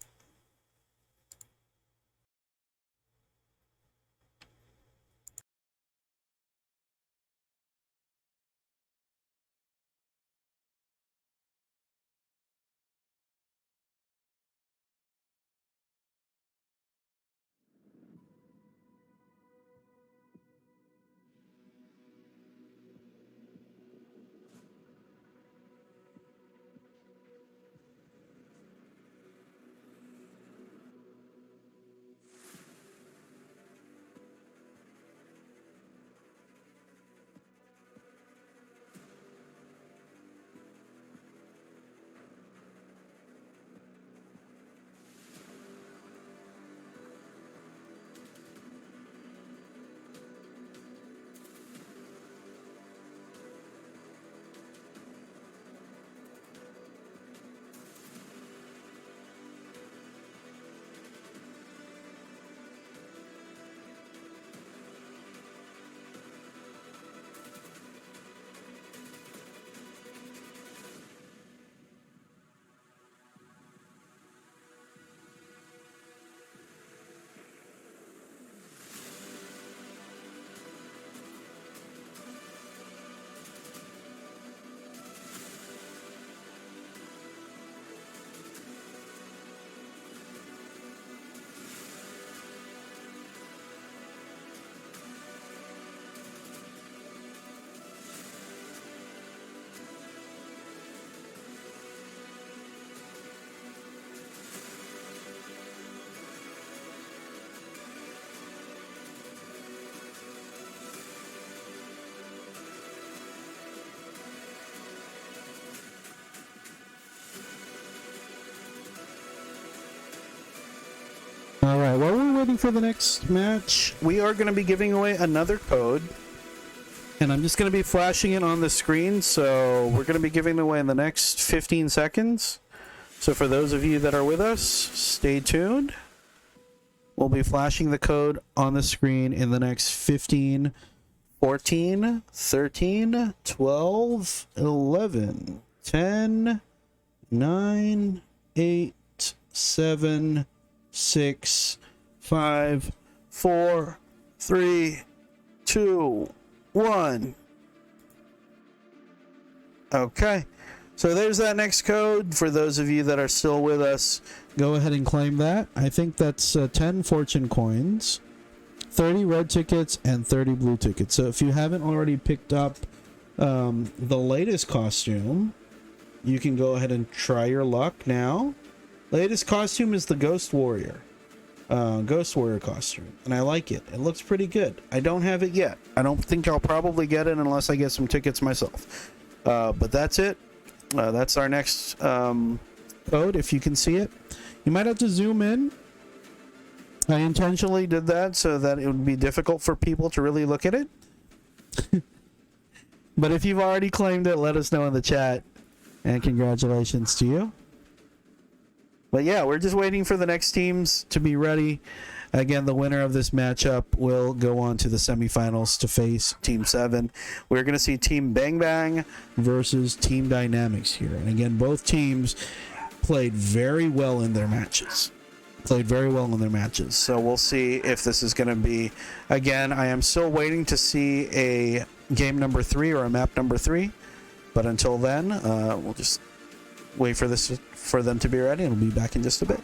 All right, while we're waiting for the next match, we are going to be giving away another code. And I'm just going to be flashing it on the screen, so we're going to be giving it away in the next 15 seconds. So for those of you that are with us, stay tuned. We'll be flashing the code on the screen in the next 15, 14, 13, 12, 11, 10, 9, 8, 7, 6, 5, 4, 3, 2, 1. Okay. So there's that next code. For those of you that are still with us, go ahead and claim that. I think that's 10 fortune coins, 30 red tickets, and 30 blue tickets. So if you haven't already picked up the latest costume, you can go ahead and try your luck now. Latest costume is the Ghost Warrior. Ghost Warrior costume. And I like it. It looks pretty good. I don't have it yet. I don't think I'll probably get it unless I get some tickets myself. But that's it. That's our next code, if you can see it. You might have to zoom in. I intentionally did that so that it would be difficult for people to really look at it. But if you've already claimed it, let us know in the chat. And congratulations to you. But yeah, we're just waiting for the next teams to be ready. Again, the winner of this matchup will go on to the semifinals to face Team 7. We're going to see Team Bang Bang versus Team Dynamics here. And again, both teams played very well in their matches. So we'll see if this is going to be... Again, I am still waiting to see a game number 3 or a map number 3. But until then, we'll just wait for them to be ready, and we'll be back in just a bit.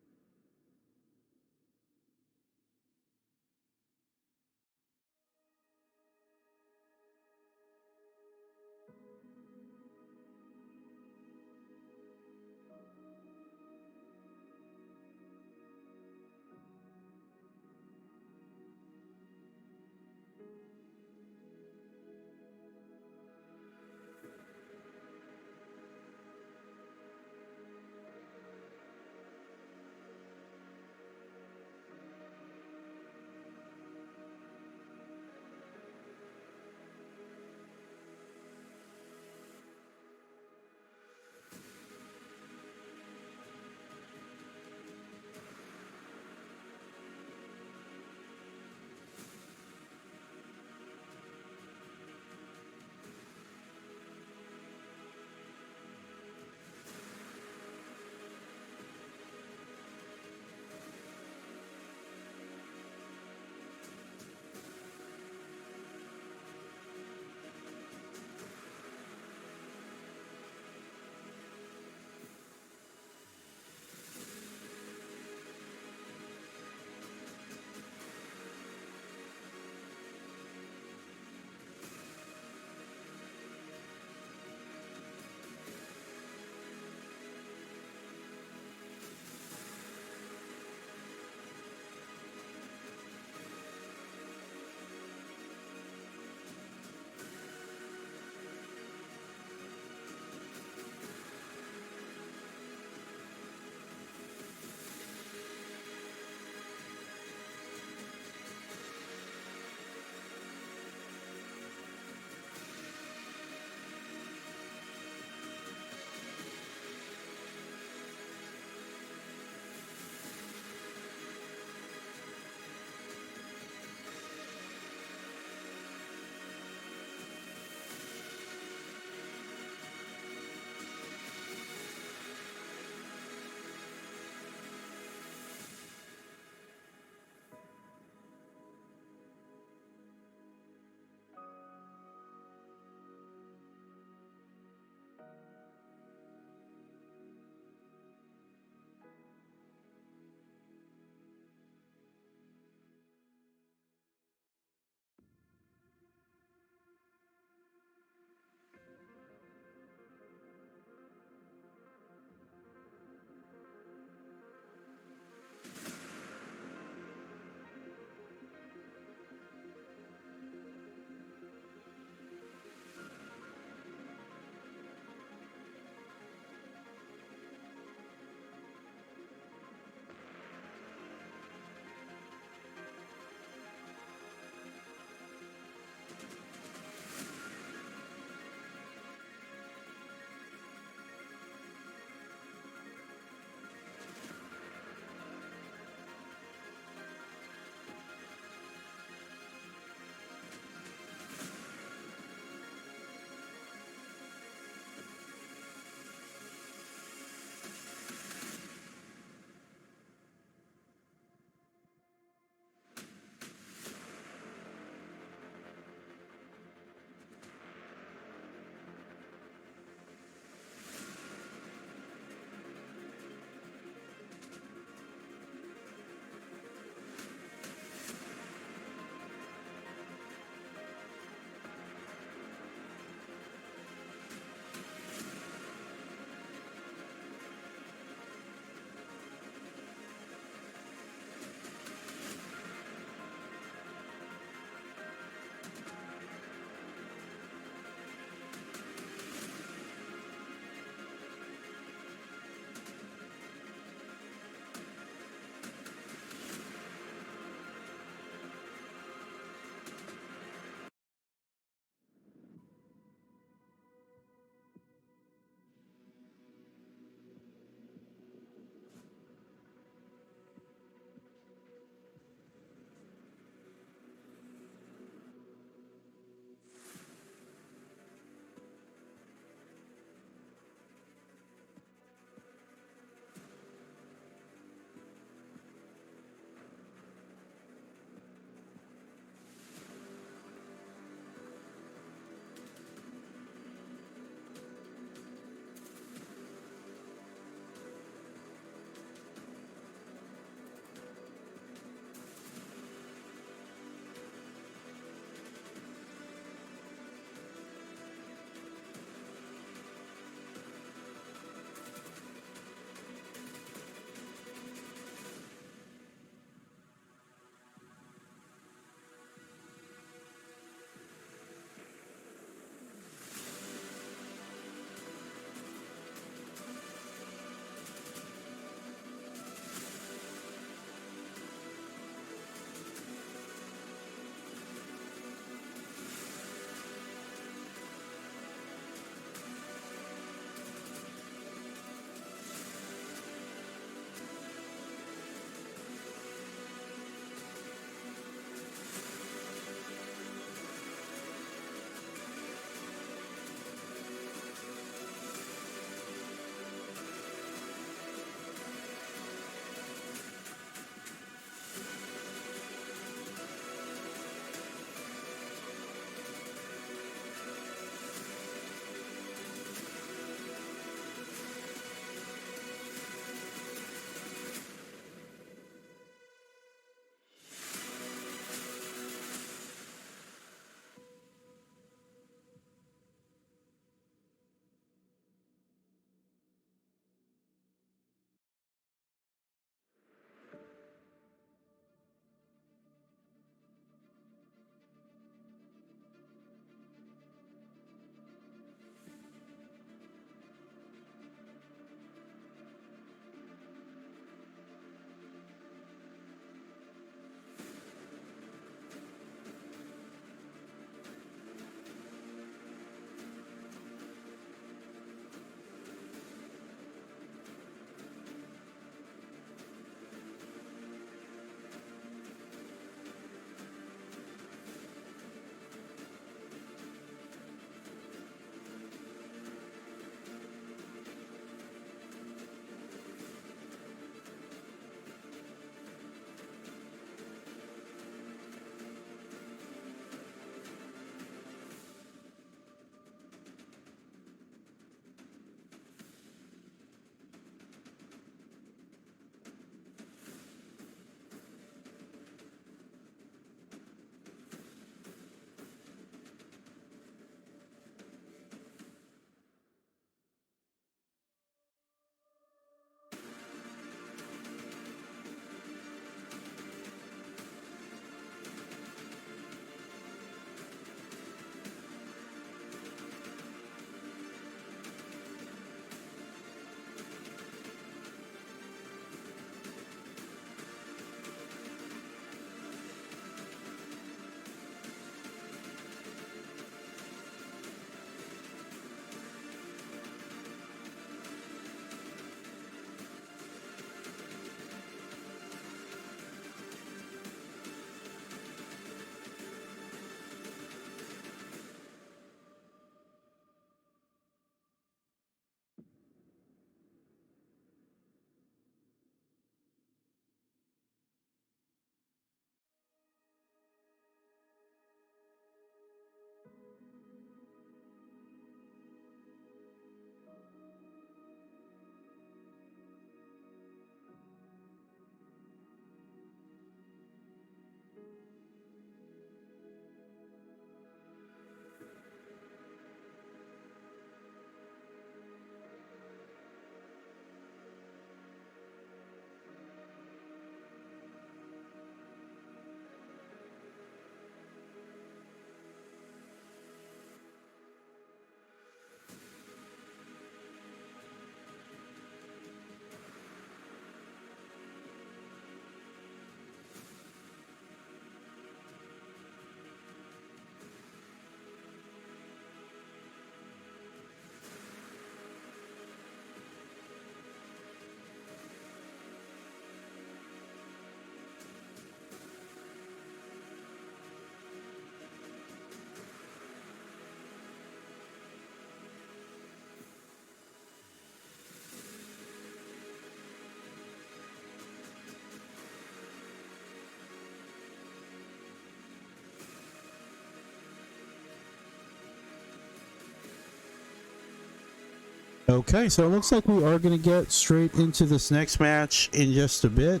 Okay, so it looks like we are going to get straight into this next match in just a bit.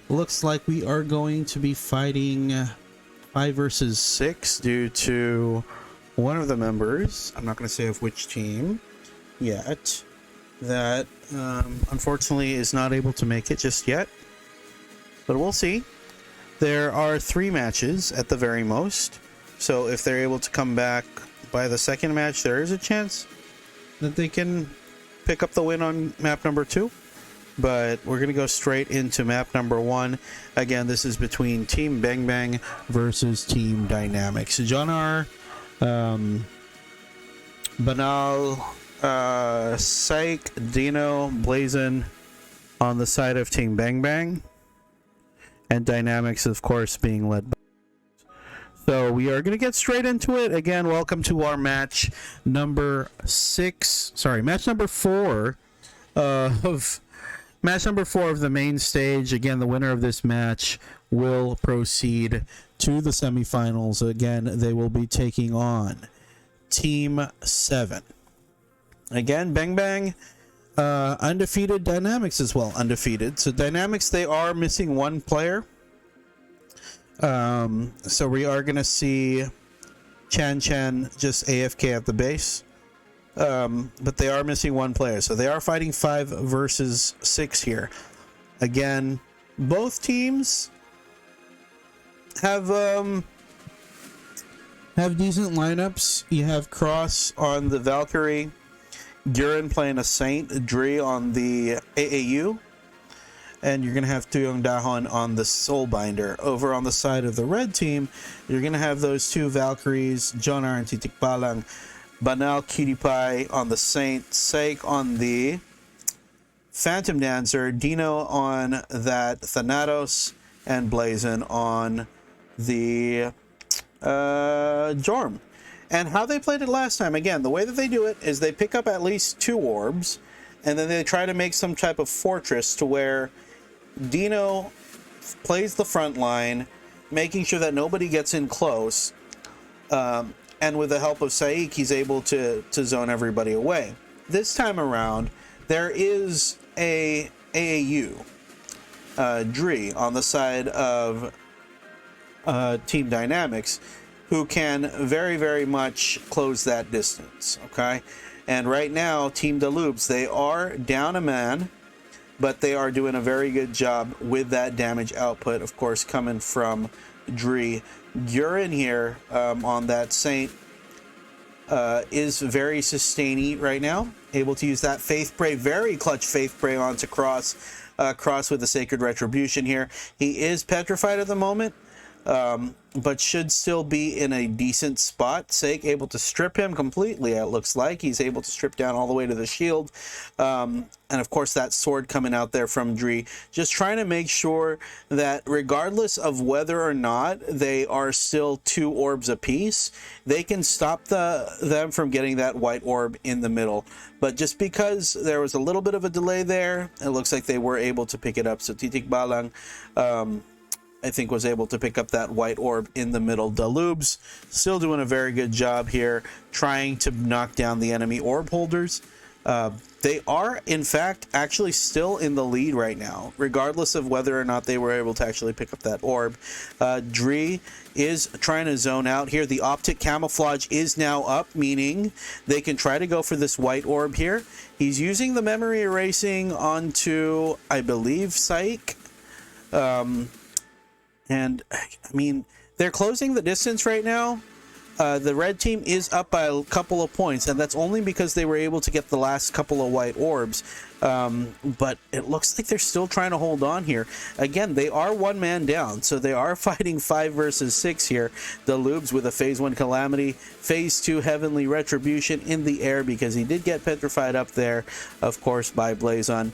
Looks like we are going to be fighting 5 versus 6 due to one of the members, I'm not going to say of which team yet, that unfortunately is not able to make it just yet. But we'll see. There are 3 matches at the very most. So if they're able to come back by the second match, there is a chance that they can pick up the win on map number 2. But we're going to go straight into map number 1. Again, this is between Team Bang Bang versus Team Dynamics. Jonar, Banal, Psych, Dino, Blazin on the side of Team Bang Bang. And Dynamics, of course, being led by. So we are going to get straight into it. Again, welcome to our match number 6. Sorry, match number 4 of the main stage. Again, the winner of this match will proceed to the semifinals. Again, they will be taking on Team 7. Again, Bang Bang undefeated, Dynamics as well undefeated. So Dynamics, they are missing 1 player. So we are going to see Chan just AFK at the base. But they are missing 1 player. So they are fighting 5 versus 6 here. Again, both teams have decent lineups. You have Cross on the Valkyrie, Gurin playing a Saint, Dre on the AAU. And you're going to have Tuyong Dahon on the Soulbinder. Over on the side of the red team, you're going to have those 2 Valkyries, Jonar and Titik Palang, Banal Kiripay on the Saint, Sake on the Phantom Dancer, Dino on that Thanatos, and Blazin on the Jorm. And how they played it last time, again, the way that they do it is they pick up at least 2 orbs, and then they try to make some type of fortress to where Dino plays the front line, making sure that nobody gets in close, and with the help of Saik, he's able to zone everybody away. This time around, there is a AAU, Dre, on the side of Team Dynamics, who can very, very much close that distance, okay? And right now, Team Dalubs, they are down a man, but they are doing a very good job with that damage output, of course, coming from Dre. Gurin here on that Saint is very sustainy right now, able to use that Faith Bray, very clutch Faith Bray onto Cross. Cross with the Sacred Retribution here. He is petrified at the moment, but should still be in a decent spot. Sake able to strip him completely, it looks like. He's able to strip down all the way to the shield. And of course that sword coming out there from Dre. Just trying to make sure that regardless of whether or not they are still 2 orbs apiece, they can stop them from getting that white orb in the middle. But just because there was a little bit of a delay there, it looks like they were able to pick it up. So Titik Balang, I think, was able to pick up that white orb in the middle. Dalubs still doing a very good job here, trying to knock down the enemy orb holders. They are, in fact, actually still in the lead right now, regardless of whether or not they were able to actually pick up that orb. Dre is trying to zone out here. The optic camouflage is now up, meaning they can try to go for this white orb here. He's using the memory erasing onto, I believe, Psych. And, I mean, they're closing the distance right now. The red team is up by a couple of points, and that's only because they were able to get the last couple of white orbs. But it looks like they're still trying to hold on here. Again, they are 1 man down, so they are fighting 5 versus 6 here. The Lubes with a Phase 1 Calamity, Phase 2 Heavenly Retribution in the air, because he did get petrified up there, of course, by Blazon.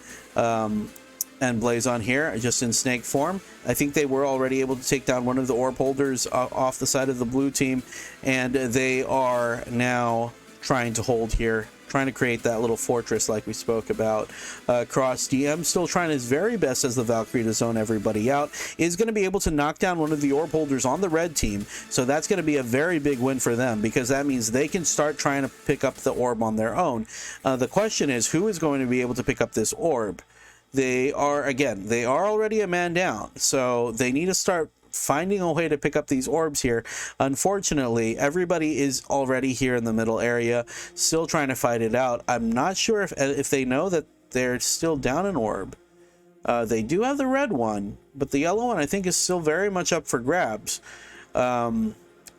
And Blazon here, just in snake form. I think they were already able to take down one of the orb holders off the side of the blue team, and they are now trying to hold here, trying to create that little fortress like we spoke about. Cross DM still trying his very best as the Valkyrie to zone everybody out. Is going to be able to knock down one of the orb holders on the red team, so that's going to be a very big win for them, because that means they can start trying to pick up the orb on their own. The question is, who is going to be able to pick up this orb? They are already a man down, so they need to start finding a way to pick up these orbs here. Unfortunately, everybody is already here in the middle area, still trying to fight it out. I'm not sure if they know that they're still down an orb. They do have the red one, but the yellow one I think is still very much up for grabs.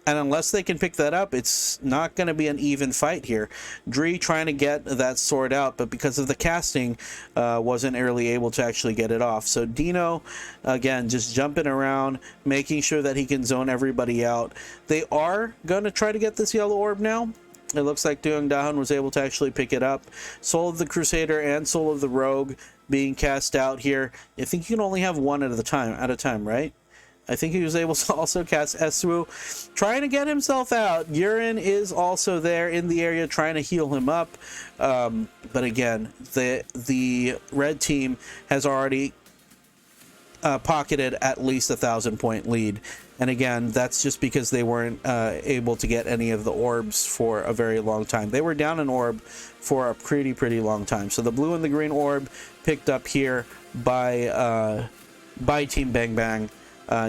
And unless they can pick that up, it's not going to be an even fight here. Dree trying to get that sword out, but because of the casting, wasn't really able to actually get it off. So Dino, again, just jumping around, making sure that he can zone everybody out. They are going to try to get this yellow orb now. It looks like Deung Dahun was able to actually pick it up. Soul of the Crusader and Soul of the Rogue being cast out here. I think you can only have one at a time, right? I think he was able to also cast Esu, trying to get himself out. Urine is also there in the area trying to heal him up. But again, the red team has already pocketed at least 1,000-point lead. And again, that's just because they weren't able to get any of the orbs for a very long time. They were down an orb for a pretty long time. So the blue and the green orb picked up here by Team Bang Bang.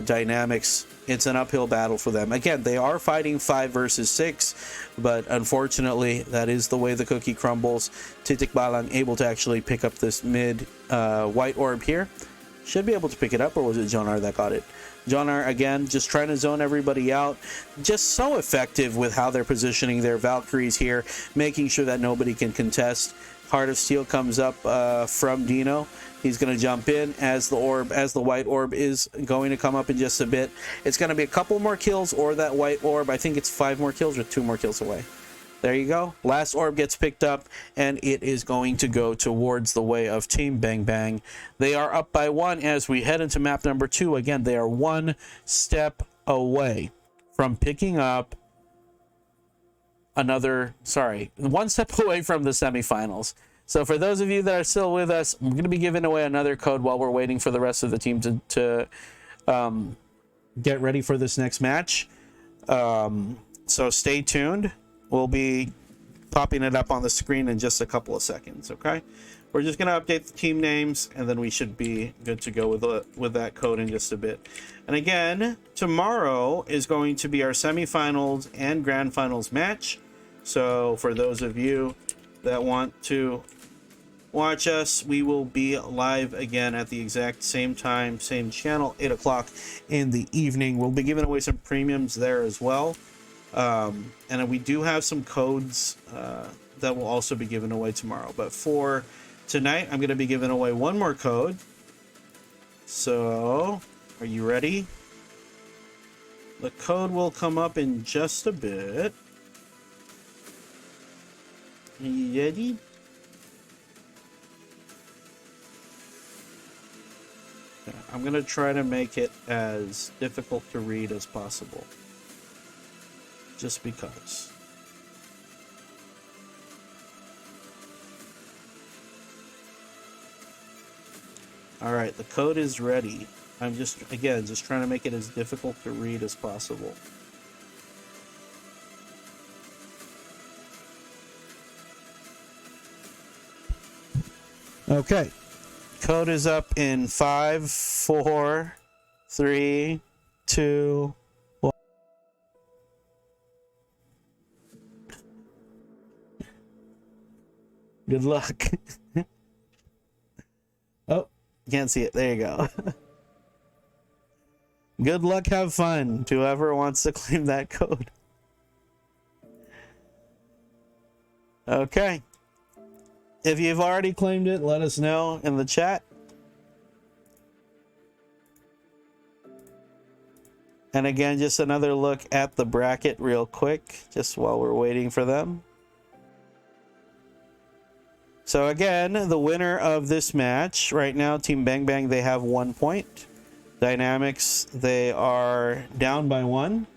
Dynamics, it's an uphill battle for them. Again, they are fighting 5 versus 6, but unfortunately, that is the way the cookie crumbles. Titik Balang able to actually pick up this mid white orb here. Should be able to pick it up, or was it Jonar that got it? Jonar, again, just trying to zone everybody out. Just so effective with how they're positioning their Valkyries here, making sure that nobody can contest. Heart of Steel comes up from Dino. He's going to jump in as the white orb is going to come up in just a bit. It's going to be a couple more kills or that white orb. I think it's 5 more kills or 2 more kills away. There you go. Last orb gets picked up, and it is going to go towards the way of Team Bang Bang. They are up by 1 as we head into map number 2. Again, they are 1 step away from picking up one step away from the semifinals. So for those of you that are still with us, I'm going to be giving away another code while we're waiting for the rest of the team to get ready for this next match. So stay tuned. We'll be popping it up on the screen in just a couple of seconds, okay? We're just going to update the team names, and then we should be good to go with that code in just a bit. And again, tomorrow is going to be our semifinals and grand finals match. So for those of you that want to watch us, we will be live again at the exact same time, same channel, 8 o'clock in the evening. We'll be giving away some premiums there as well. And we do have some codes that will also be given away tomorrow. But for tonight, I'm going to be giving away one more code. So, are you ready? The code will come up in just a bit. Are you ready? Okay, I'm going to try to make it as difficult to read as possible. Just because. All right, the code is ready. I'm just trying to make it as difficult to read as possible. Okay. Code is up in 5, 4, 3, 2, 1. Good luck. Oh, can't see it. There you go. Good luck, have fun to whoever wants to claim that code. Okay. If you've already claimed it, let us know in the chat. And again, just another look at the bracket real quick, just while we're waiting for them. So again, the winner of this match right now, Team Bang Bang, they have 1 point. Dynamics, they are down by 1.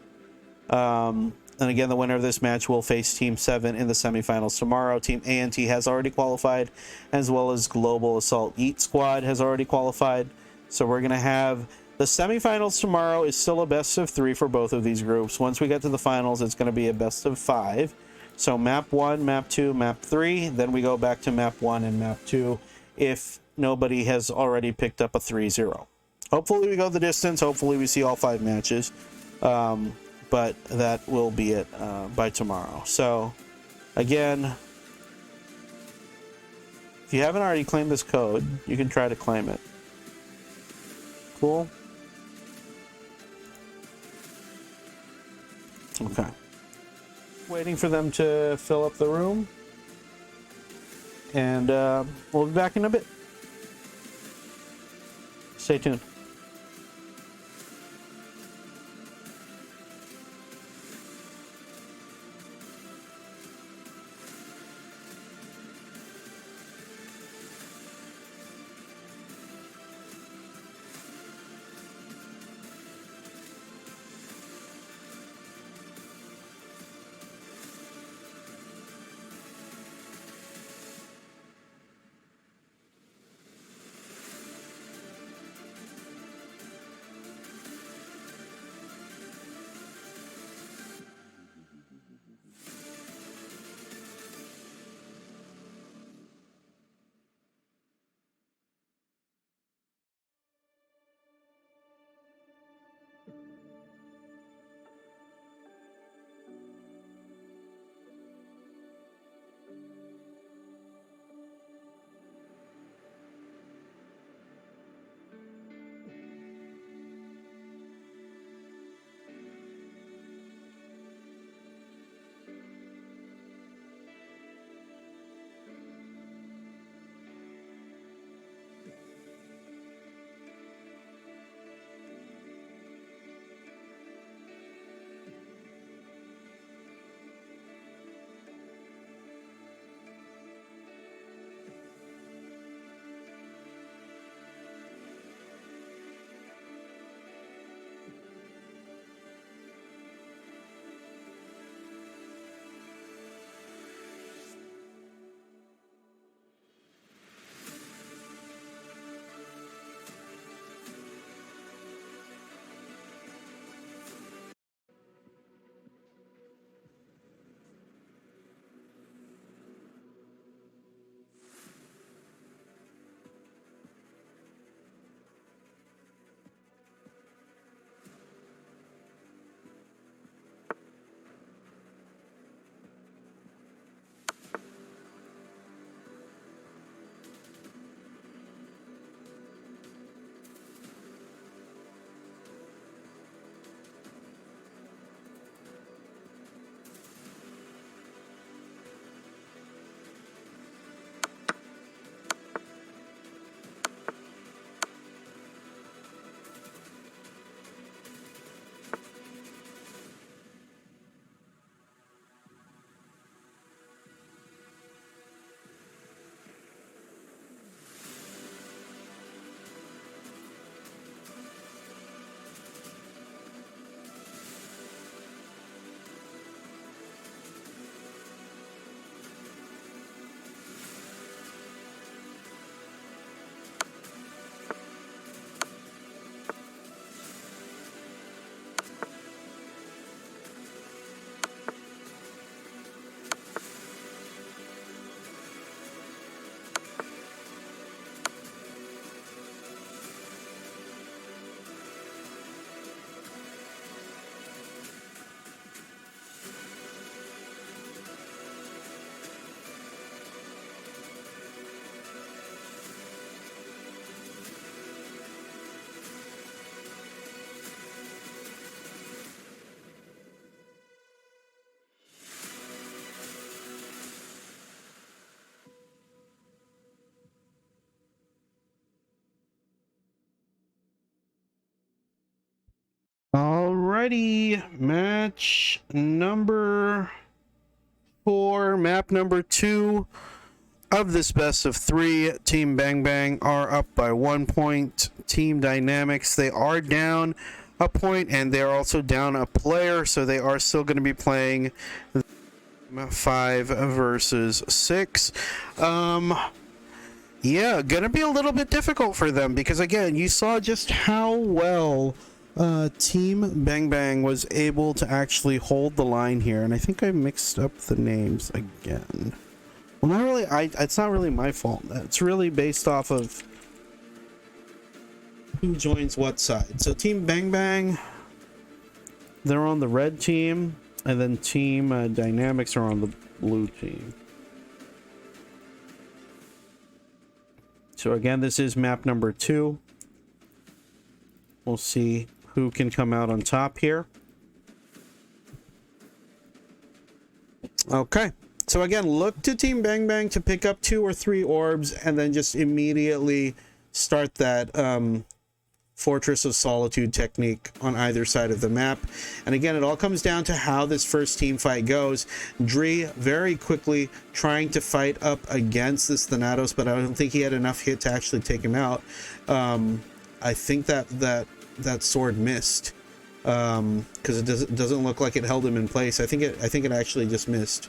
And again, the winner of this match will face Team 7 in the semifinals tomorrow. Team ANT has already qualified, as well as Global Assault Eat Squad has already qualified. So we're going to have the semifinals tomorrow. Is still a best of 3 for both of these groups. Once we get to the finals, it's going to be a best of 5. So map 1, map 2, map 3. Then we go back to map 1 and map 2 if nobody has already picked up a 3-0. Hopefully we go the distance. Hopefully we see all 5 matches. But that will be it by tomorrow. So, again, if you haven't already claimed this code, you can try to claim it. Cool? Okay. Waiting for them to fill up the room. And we'll be back in a bit. Stay tuned. Alrighty, match number 4, map number 2 of this best of 3. Team Bang Bang are up by 1 point. Team Dynamics, they are down a point, and they're also down a player, so they are still going to be playing 5 versus 6. Yeah, gonna be a little bit difficult for them because, again, you saw just how well Team Bang Bang was able to actually hold the line here, and I think I mixed up the names again. Well, not really. It's not really my fault. It's really based off of who joins what side. So Team Bang Bang, they're on the red team, and then Team Dynamics are on the blue team. So again, this is map number 2. We'll see who can come out on top here. Okay. So again, look to Team Bang Bang to pick up 2 or 3 orbs and then just immediately start that Fortress of Solitude technique on either side of the map. And again, it all comes down to how this first team fight goes. Dree very quickly trying to fight up against this Thanatos, but I don't think he had enough hit to actually take him out. I think that sword missed because it doesn't look like it held him in place. I think it actually just missed.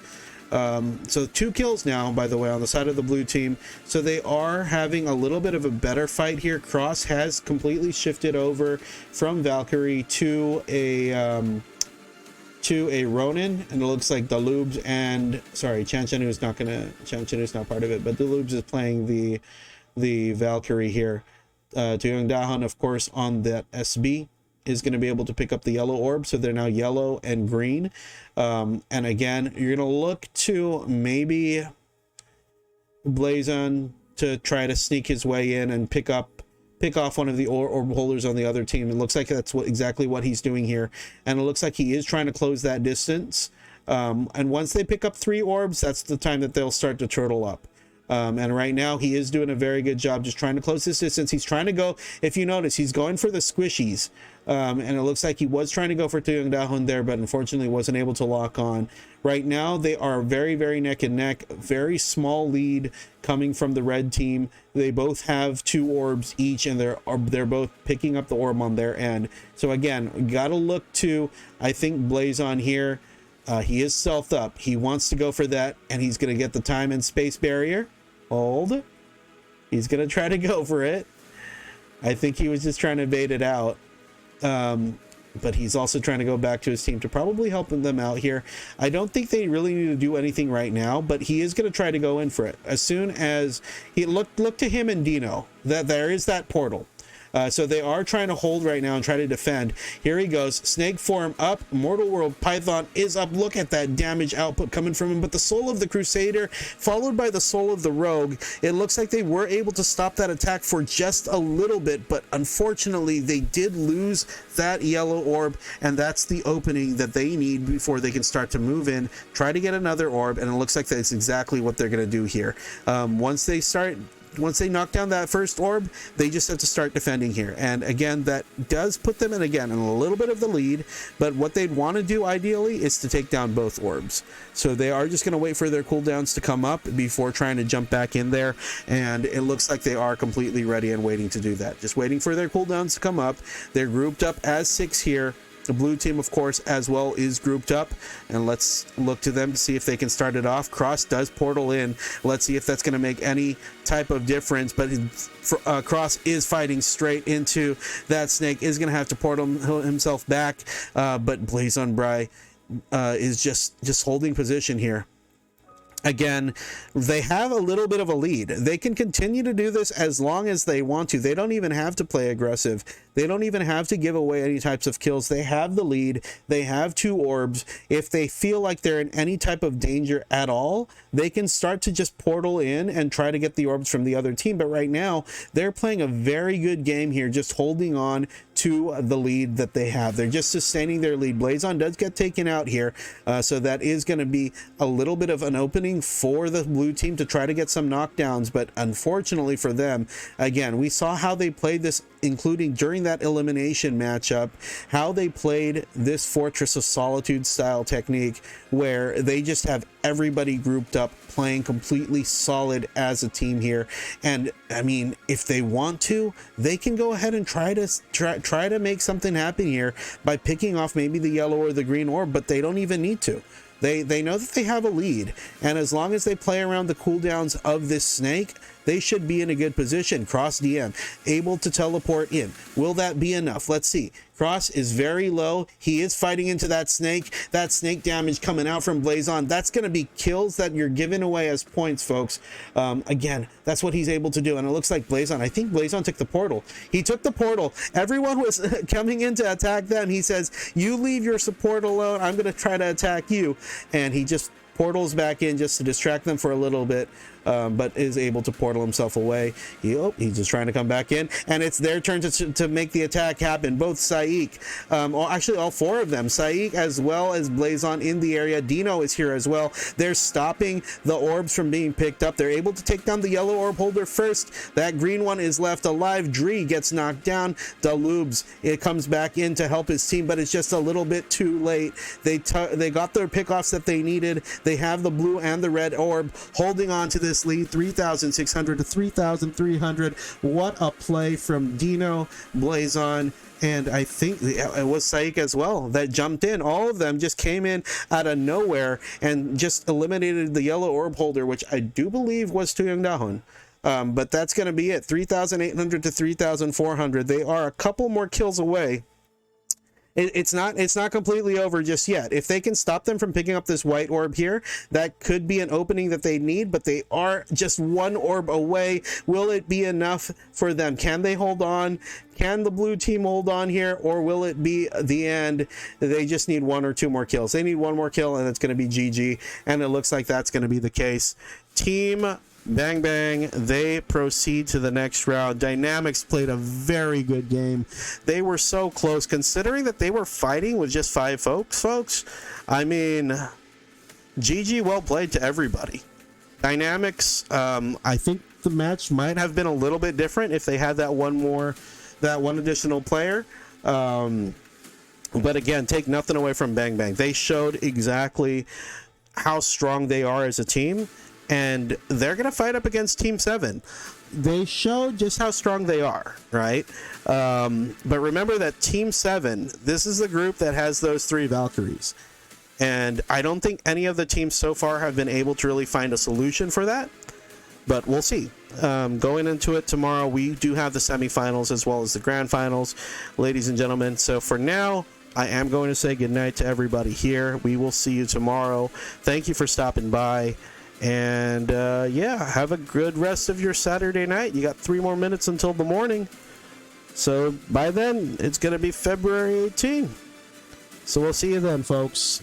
So 2 kills now, by the way, on the side of the blue team. So they are having a little bit of a better fight here. Cross has completely shifted over from Valkyrie to a Ronin, and it looks like Dalubs and Chanchanu is not part of it, but Dalubs is playing the Valkyrie here. Tuyong Dahan, of course, on that SB is going to be able to pick up the yellow orb, so they're now yellow and green. And again, you're going to look to maybe Blazon to try to sneak his way in and pick off one of the orb holders on the other team. It looks like that's exactly what he's doing here, and it looks like he is trying to close that distance. And once they pick up 3 orbs, that's the time that they'll start to turtle up. And right now he is doing a very good job just trying to close this distance. He's trying to go, if you notice, he's going for the squishies. And it looks like he was trying to go for Tuyong Dahon there, but unfortunately wasn't able to lock on. Right now they are very, very neck and neck. Very small lead coming from the red team. They both have 2 orbs each, and they're both picking up the orb on their end. So again, we got to look to, I think, Blazon here. He is stealthed up. He wants to go for that, and he's going to get the time and space barrier. Hold. He's going to try to go for it. I think he was just trying to bait it out. But he's also trying to go back to his team to probably help them out here. I don't think they really need to do anything right now, but he is going to try to go in for it. As soon as he look to him and Dino, that there is that portal. So they are trying to hold right now and try to defend. Here he goes. Snake form up. Mortal World Python is up. Look at that damage output coming from him. But the Soul of the Crusader, followed by the Soul of the Rogue, it looks like they were able to stop that attack for just a little bit. But unfortunately, they did lose that yellow orb. And that's the opening that they need before they can start to move in, try to get another orb. And it looks like that's exactly what they're going to do here. Once they knock down that first orb, they just have to start defending here. And again, that does put them in a little bit of the lead, but what they'd want to do ideally is to take down both orbs. So they are just going to wait for their cooldowns to come up before trying to jump back in there, and it looks like they are completely ready and waiting to do that. Just waiting for their cooldowns to come up. They're grouped up as 6 here. The blue team, of course, as well is grouped up, and let's look to them to see if they can start it off. Cross does portal in. Let's see if that's going to make any type of difference, but Cross is fighting straight into that snake, is going to have to portal himself back, but Blazon Bry is just holding position here. Again, they have a little bit of a lead. They can continue to do this as long as they want to. They don't even have to play aggressive. They don't even have to give away any types of kills. They have the lead. They have 2 orbs. If they feel like they're in any type of danger at all, they can start to just portal in and try to get the orbs from the other team. But right now, they're playing a very good game here, just holding on to the lead that they have. They're just sustaining their lead. Blazon does get taken out here, so that is going to be a little bit of an opening for the blue team to try to get some knockdowns, but unfortunately for them, again, we saw how they played this, including during that elimination matchup, how they played this Fortress of Solitude style technique where they just have everybody grouped up playing completely solid as a team here. And I mean, if they want to, they can go ahead and try to make something happen here by picking off maybe the yellow or the green orb, but they don't even need to. They know that they have a lead, and as long as they play around the cooldowns of this snake, they should be in a good position. Cross DM, able to teleport in. Will that be enough? Let's see. Cross is very low. He is fighting into that snake. That snake damage coming out from Blazon. That's going to be kills that you're giving away as points, folks. Again, that's what he's able to do. And it looks like Blazon, I think Blazon took the portal. He took the portal. Everyone was coming in to attack them. He says, you leave your support alone. I'm going to try to attack you. And he just portals back in just to distract them for a little bit, but is able to portal himself away. He's just trying to come back in, and it's their turn to make the attack happen. Both Saik, actually all four of them, Saik as well as Blazon in the area. Dino is here as well. They're stopping the orbs from being picked up. They're able to take down the yellow orb holder first. That green one is left alive. Dree gets knocked down. Dalubs, it comes back in to help his team, but it's just a little bit too late. They got their pickoffs that they needed. They have the blue and the red orb holding on to this lead, 3,600 to 3,300. What a play from Dino, Blazon, and I think it was Saik as well that jumped in. All of them just came in out of nowhere and just eliminated the yellow orb holder, which I do believe was Tuyong Dahon. But that's going to be it, 3,800 to 3,400. They are a couple more kills away. It's not completely over just yet. If they can stop them from picking up this white orb here, that could be an opening that they need, but they are just one orb away. Will it be enough for them? Can they hold on? Can the blue team hold on here, or will it be the end? They just need one or two more kills. They need one more kill, and it's going to be GG, and it looks like that's going to be the case. Team Bang Bang, they proceed to the next round. Dynamics played a very good game. They were so close, considering that they were fighting with just 5 folks. I mean, GG, well played to everybody. Dynamics, I think the match might have been a little bit different if they had that one additional player. But again, take nothing away from Bang Bang. They showed exactly how strong they are as a team, and they're going to fight up against Team 7. They showed just how strong they are, right? But remember that Team 7, this is the group that has those 3 Valkyries. And I don't think any of the teams so far have been able to really find a solution for that. But we'll see. Going into it tomorrow, we do have the semifinals as well as the grand finals, ladies and gentlemen. So for now, I am going to say goodnight to everybody here. We will see you tomorrow. Thank you for stopping by. And yeah, have a good rest of your Saturday night. You got 3 more minutes until the morning. So by then, it's going to be February 18th. So we'll see you then, folks.